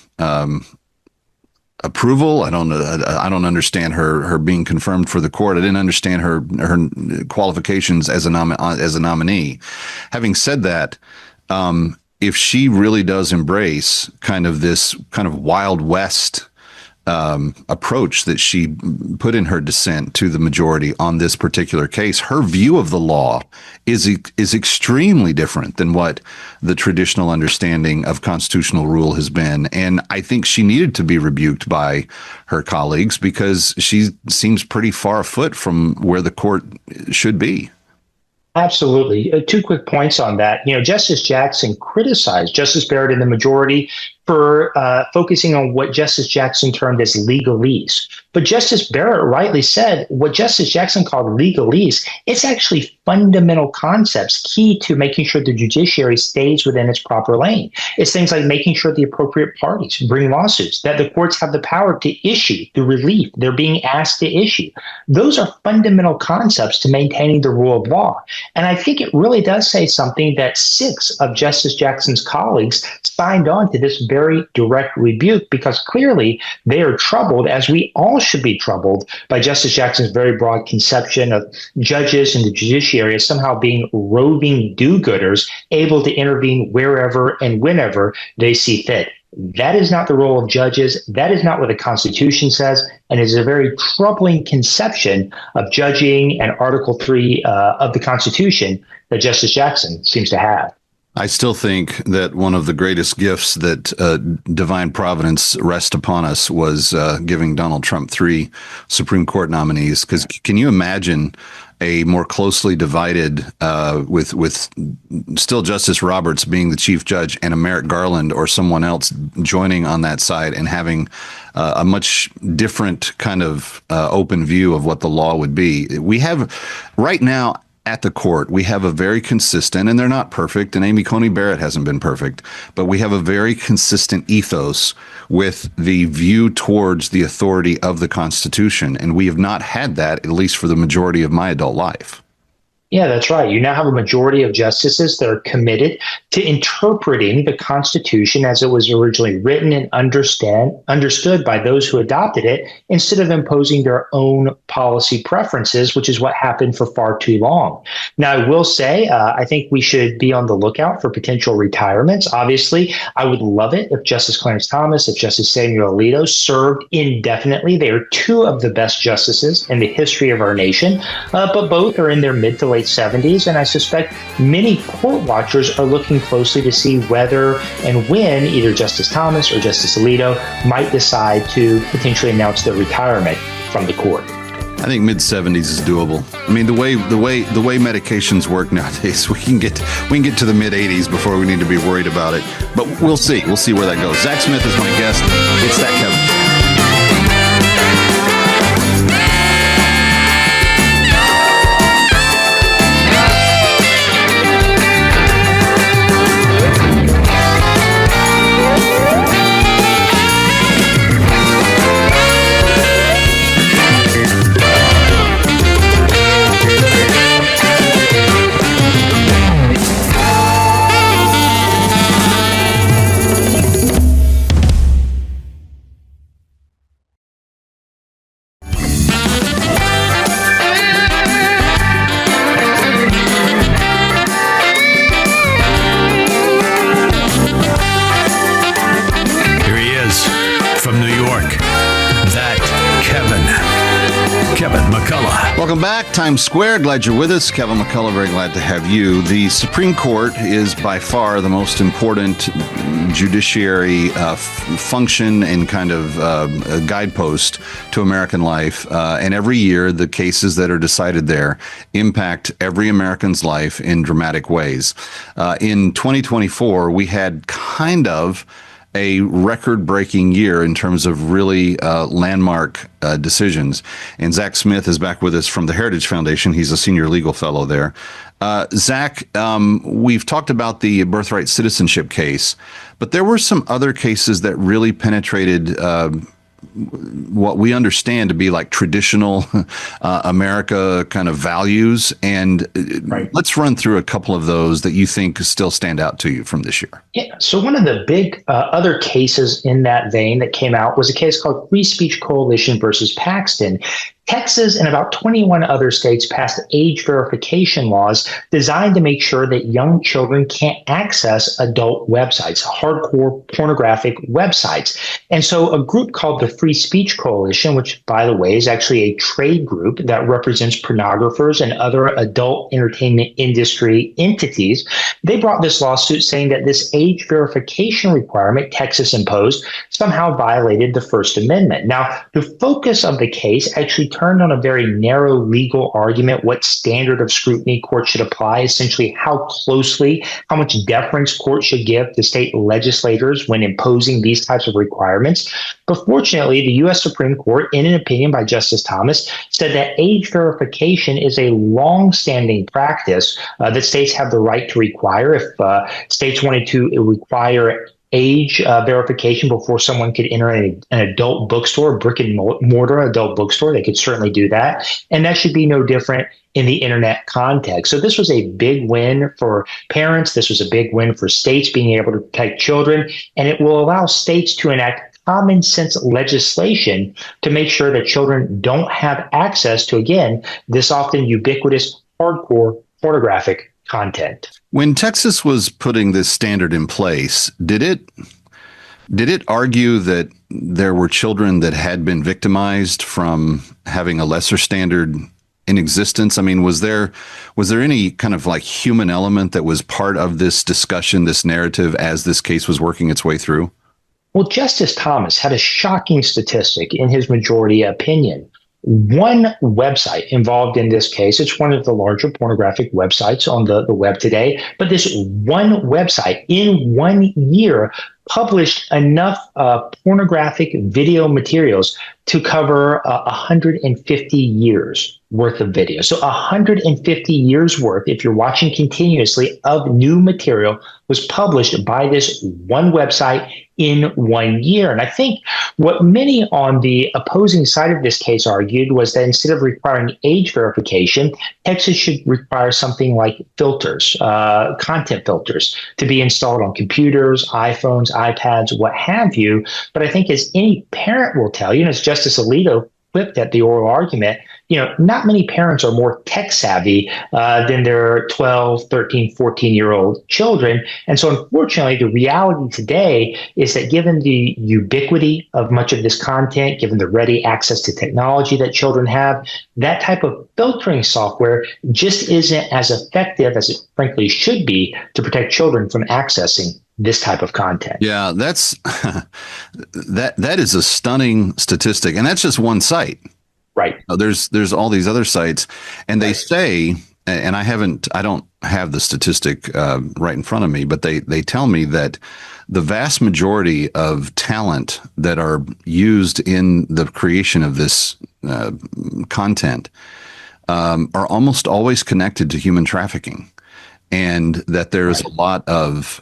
approval. I don't understand her being confirmed for the court. I didn't understand her qualifications as a nominee. Having said that, if she really does embrace kind of this kind of Wild West approach that she put in her dissent to the majority on this particular case, her view of the law is extremely different than what the traditional understanding of constitutional rule has been. And I think she needed to be rebuked by her colleagues because she seems pretty far afoot from where the court should be. Absolutely. Two quick points on that. Justice Jackson criticized Justice Barrett and the majority for focusing on what Justice Jackson termed as legalese. But Justice Barrett rightly said what Justice Jackson called legalese, it's actually fundamental concepts key to making sure the judiciary stays within its proper lane. It's things like making sure the appropriate parties bring lawsuits, that the courts have the power to issue the relief they're being asked to issue. Those are fundamental concepts to maintaining the rule of law. And I think it really does say something that 6 of Justice Jackson's colleagues signed on to this very direct rebuke, because clearly they are troubled, as we all should be troubled, by Justice Jackson's very broad conception of judges and the judiciary as somehow being roving do-gooders, able to intervene wherever and whenever they see fit. That is not the role of judges. That is not what the Constitution says, and it is a very troubling conception of judging and Article 3 of the Constitution that Justice Jackson seems to have. I still think that one of the greatest gifts that divine providence rest upon us was giving Donald Trump 3 Supreme Court nominees. Because can you imagine a more closely divided with still Justice Roberts being the chief judge and a Merrick Garland or someone else joining on that side and having a much different kind of open view of what the law would be? We have right now at the court, we have a very consistent, and they're not perfect, and Amy Coney Barrett hasn't been perfect, but we have a very consistent ethos with the view towards the authority of the Constitution. And we have not had that, at least for the majority of my adult life. Yeah, that's right. You now have a majority of justices that are committed to interpreting the Constitution as it was originally written and understood by those who adopted it, instead of imposing their own policy preferences, which is what happened for far too long. Now, I will say, I think we should be on the lookout for potential retirements. Obviously, I would love it if Justice Clarence Thomas, if Justice Samuel Alito served indefinitely. They are 2 of the best justices in the history of our nation, but both are in their mid to late 70s, and I suspect many court watchers are looking closely to see whether and when either Justice Thomas or Justice Alito might decide to potentially announce their retirement from the court. I think mid-70s is doable. I mean, the way medications work nowadays, we can get to the mid-80s before we need to be worried about it. But we'll see. We'll see where that goes. Zach Smith is my guest. It's That Kevin. Welcome back, Times Square. Glad you're with us. Kevin McCullough, very glad to have you. The Supreme Court is by far the most important judiciary function and kind of a guidepost to American life. And every year, the cases that are decided there impact every American's life in dramatic ways. In 2024, we had kind of a record-breaking year in terms of really landmark decisions. And Zach Smith is back with us from the Heritage Foundation. He's a senior legal fellow there. Zach, we've talked about the birthright citizenship case, but there were some other cases that really penetrated what we understand to be like traditional America kind of values. And let's run through a couple of those that you think still stand out to you from this year. Yeah. So one of the big other cases in that vein that came out was a case called Free Speech Coalition versus Paxton. Texas and about 21 other states passed age verification laws designed to make sure that young children can't access adult websites, hardcore pornographic websites. And so a group called the Free Speech Coalition, which, by the way, is actually a trade group that represents pornographers and other adult entertainment industry entities, they brought this lawsuit saying that this age verification requirement Texas imposed somehow violated the First Amendment. Now, the focus of the case actually turned on a very narrow legal argument, what standard of scrutiny courts should apply, essentially how much deference courts should give to state legislators when imposing these types of requirements. But fortunately, the U.S. Supreme Court, in an opinion by Justice Thomas, said that age verification is a long-standing practice that states have the right to require. If states wanted to require age verification before someone could enter an adult bookstore, brick and mortar adult bookstore, they could certainly do that. And that should be no different in the internet context. So this was a big win for parents. This was a big win for states being able to protect children. And it will allow states to enact common sense legislation to make sure that children don't have access to, again, this often ubiquitous hardcore pornographic content. When Texas was putting this standard in place, did it argue that there were children that had been victimized from having a lesser standard in existence? I mean, was there any kind of like human element that was part of this discussion, this narrative, as this case was working its way through? Well, Justice Thomas had a shocking statistic in his majority opinion. One website involved in this case, it's one of the larger pornographic websites on the web today, but this one website in 1 year published enough pornographic video materials to cover 150 years worth of video. So 150 years worth, if you're watching continuously, of new material was published by this one website in 1 year. And I think what many on the opposing side of this case argued was that instead of requiring age verification, Texas should require something like filters, content filters, to be installed on computers, iPhones, iPads, what have you. But I think as any parent will tell you, and as Justice Alito quipped at the oral argument, not many parents are more tech savvy than their 12, 13, 14-year-old children. And so unfortunately, the reality today is that given the ubiquity of much of this content, given the ready access to technology that children have, that type of filtering software just isn't as effective as it frankly should be to protect children from accessing this type of content. Yeah, that's that is a stunning statistic. And that's just one site. Right. There's all these other sites, and they say, and I don't have the statistic right in front of me, but they tell me that the vast majority of talent that are used in the creation of this content are almost always connected to human trafficking, and that there's a lot of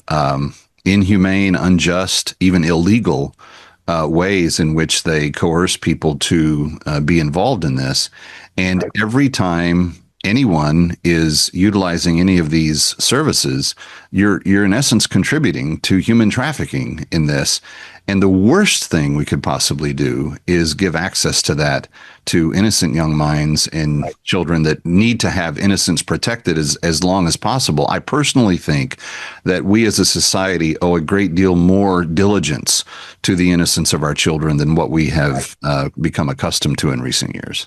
inhumane, unjust, even illegal ways in which they coerce people to be involved in this. And every time anyone is utilizing any of these services, you're in essence contributing to human trafficking in this. And the worst thing we could possibly do is give access to that to innocent young minds and children that need to have innocence protected as long as possible. I personally think that we as a society owe a great deal more diligence to the innocence of our children than what we have become accustomed to in recent years.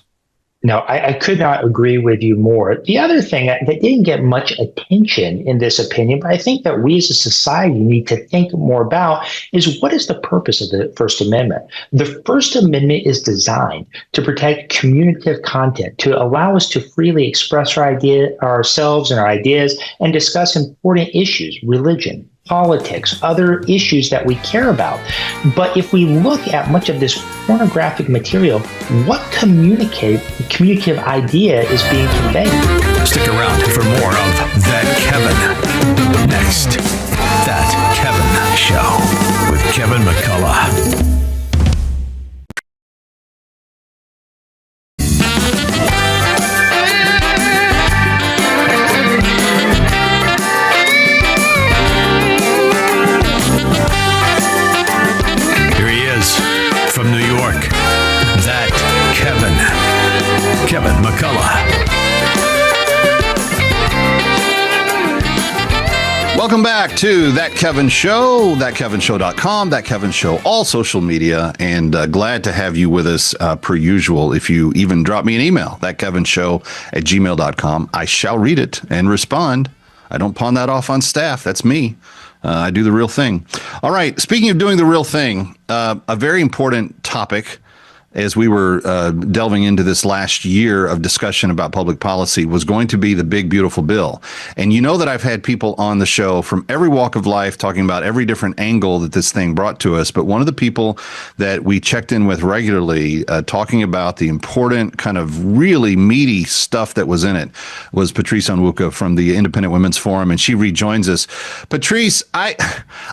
No, I could not agree with you more. The other thing that didn't get much attention in this opinion, but I think that we as a society need to think more about is what is the purpose of the First Amendment? The First Amendment is designed to protect communicative content, to allow us to freely express ourselves and our ideas and discuss important issues, religion, politics, other issues that we care about. But if we look at much of this pornographic material, what communicative idea is being conveyed? Stick around for more of That Kevin. Next, That Kevin Show with Kevin McCullough. From New York, That Kevin McCullough. Welcome back to That Kevin Show, thatkevinshow.com, That Kevin Show, all social media, and glad to have you with us per usual. If you even drop me an email, thatkevinshow@gmail.com, I shall read it and respond. I don't pawn that off on staff. That's me. I do the real thing. All right. Speaking of doing the real thing, a very important topic as we were delving into this last year of discussion about public policy was going to be the big, beautiful bill. And you know that I've had people on the show from every walk of life talking about every different angle that this thing brought to us. But one of the people that we checked in with regularly talking about the important kind of really meaty stuff that was in it was Patrice Onwuka from the Independent Women's Forum, and she rejoins us. Patrice, I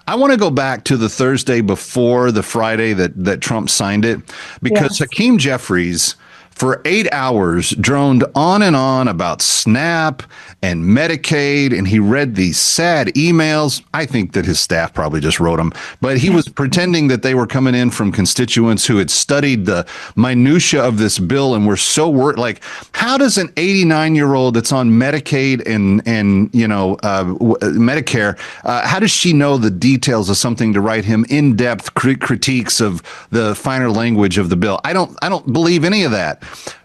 want to go back to the Thursday before the Friday that Trump signed it, because Hakeem Jeffries for 8 hours droned on and on about SNAP and Medicaid, and he read these sad emails. I think that his staff probably just wrote them, but he was pretending that they were coming in from constituents who had studied the minutia of this bill and were so worried. Like, how does an 89-year-old that's on Medicaid and Medicare, how does she know the details of something to write him in-depth critiques of the finer language of the bill? I don't believe any of that.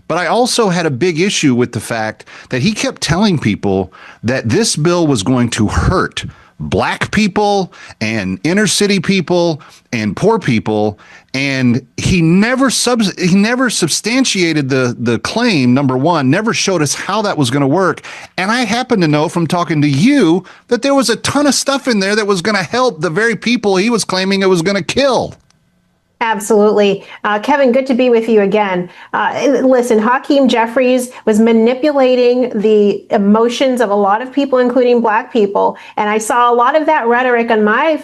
But I also had a big issue with the fact that he kept telling people that this bill was going to hurt black people and inner city people and poor people, and he never substantiated the claim. Number one, never showed us how that was going to work. And I happen to know from talking to you that there was a ton of stuff in there that was going to help the very people he was claiming it was going to kill. Absolutely. Kevin, good to be with you again. Listen, Hakeem Jeffries was manipulating the emotions of a lot of people, including Black people. And I saw a lot of that rhetoric on my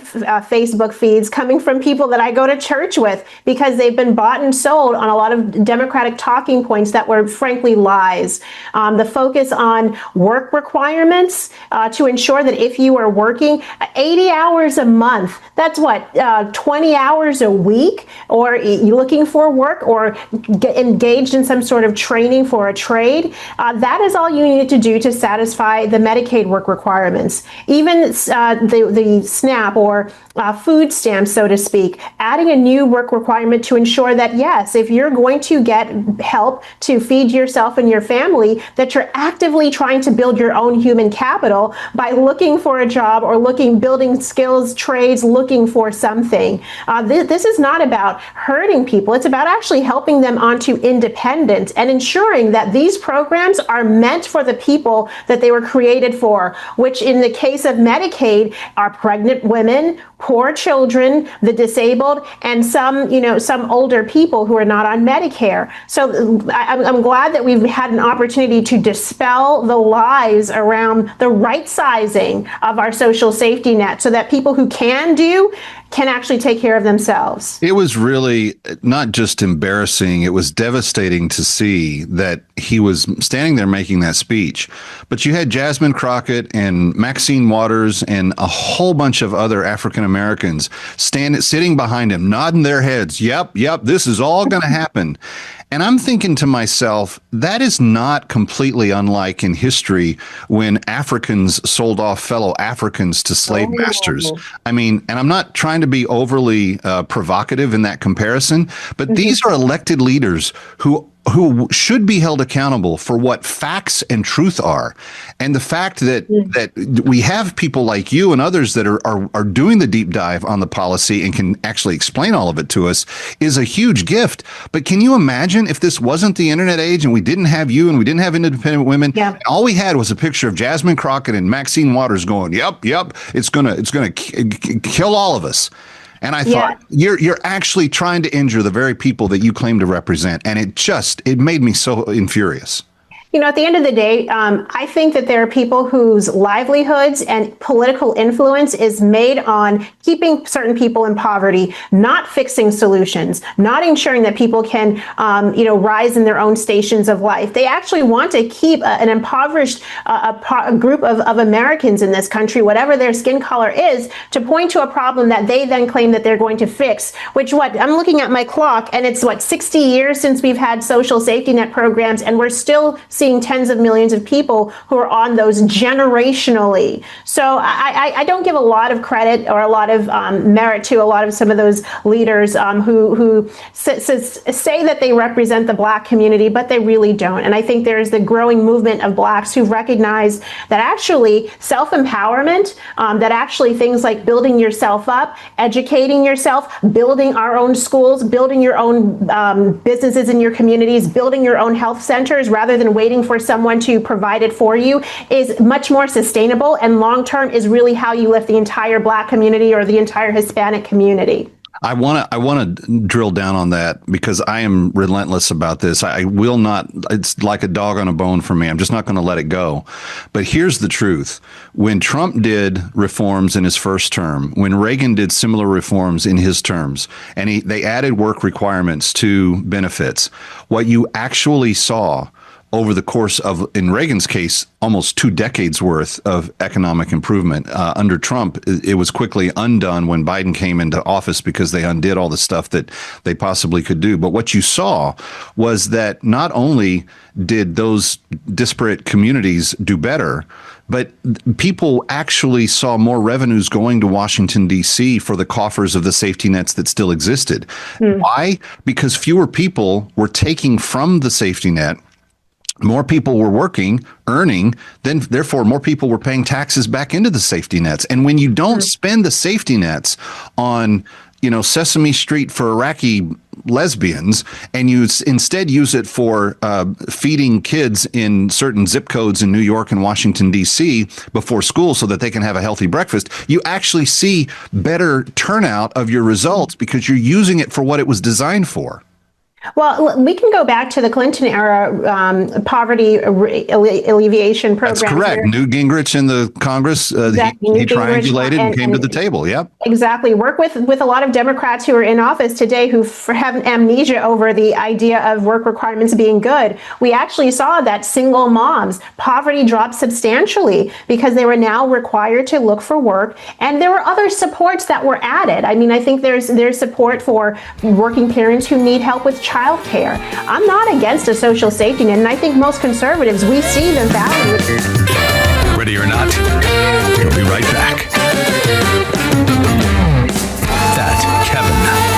Facebook feeds coming from people that I go to church with, because they've been bought and sold on a lot of Democratic talking points that were frankly lies. The focus on work requirements to ensure that if you are working 80 hours a month, that's what, 20 hours a week? Or you're looking for work or get engaged in some sort of training for a trade, that is all you need to do to satisfy the Medicaid work requirements. Even the SNAP or food stamps, so to speak, adding a new work requirement to ensure that, yes, if you're going to get help to feed yourself and your family, that you're actively trying to build your own human capital by looking for a job or building skills, trades, looking for something. This is not about hurting people. It's about actually helping them onto independence and ensuring that these programs are meant for the people that they were created for, which in the case of Medicaid are pregnant women, poor children, the disabled, and some older people who are not on Medicare. So I'm glad that we've had an opportunity to dispel the lies around the right sizing of our social safety net so that people who can actually take care of themselves. It was really not just embarrassing, it was devastating to see that he was standing there making that speech. But you had Jasmine Crockett and Maxine Waters and a whole bunch of other African Americans sitting behind him, nodding their heads. Yep, this is all going to happen. And I'm thinking to myself, that is not completely unlike in history when Africans sold off fellow Africans to slave masters. I mean, and I'm not trying to be overly provocative in that comparison, but these are elected leaders who who should be held accountable for what facts and truth are. And the fact that we have people like you and others that are doing the deep dive on the policy and can actually explain all of it to us is a huge gift. But can you imagine if this wasn't the internet age and we didn't have you and we didn't have independent women? Yeah. And all we had was a picture of Jasmine Crockett and Maxine Waters going, yep, it's gonna kill all of us. And I thought, you're actually trying to injure the very people that you claim to represent. And it made me so infurious. You know, at the end of the day, I think that there are people whose livelihoods and political influence is made on keeping certain people in poverty, not fixing solutions, not ensuring that people can, rise in their own stations of life. They actually want to keep an impoverished a group of Americans in this country, whatever their skin color is, to point to a problem that they then claim that they're going to fix, I'm looking at my clock, and it's 60 years since we've had social safety net programs, and we're still seeing tens of millions of people who are on those generationally. So I don't give a lot of credit or a lot of merit to a lot of some of those leaders who say that they represent the Black community, but they really don't. And I think there's the growing movement of Blacks who recognize that actually self-empowerment, that actually things like building yourself up, educating yourself, building our own schools, building your own businesses in your communities, building your own health centers rather than waiting for someone to provide it for you is much more sustainable, and long-term is really how you lift the entire Black community or the entire Hispanic community. I want to drill down on that because I am relentless about this. I will not. It's like a dog on a bone for me. I'm just not going to let it go. But here's the truth. When Trump did reforms in his first term, when Reagan did similar reforms in his terms, and they added work requirements to benefits, what you actually saw over the course of, in Reagan's case, almost 2 decades worth of economic improvement. Under Trump, it was quickly undone when Biden came into office because they undid all the stuff that they possibly could do. But what you saw was that not only did those disparate communities do better, but people actually saw more revenues going to Washington, D.C. for the coffers of the safety nets that still existed. Why? Because fewer people were taking from the safety net. More people were working, earning, then therefore more people were paying taxes back into the safety nets. And when you don't spend the safety nets on, Sesame Street for Iraqi lesbians, and you instead use it for feeding kids in certain zip codes in New York and Washington, D.C. before school so that they can have a healthy breakfast, you actually see better turnout of your results because you're using it for what it was designed for. Well, we can go back to the Clinton era poverty alleviation program. That's correct. Newt Gingrich in the Congress, he triangulated and came to the table. Yep. Exactly. Work with a lot of Democrats who are in office today who have amnesia over the idea of work requirements being good. We actually saw that single moms, poverty dropped substantially because they were now required to look for work. And there were other supports that were added. I mean, I think there's support for working parents who need help with childcare. I'm not against a social safety net, and I think most conservatives, we see the value. Ready or not, we'll be right back. That Kevin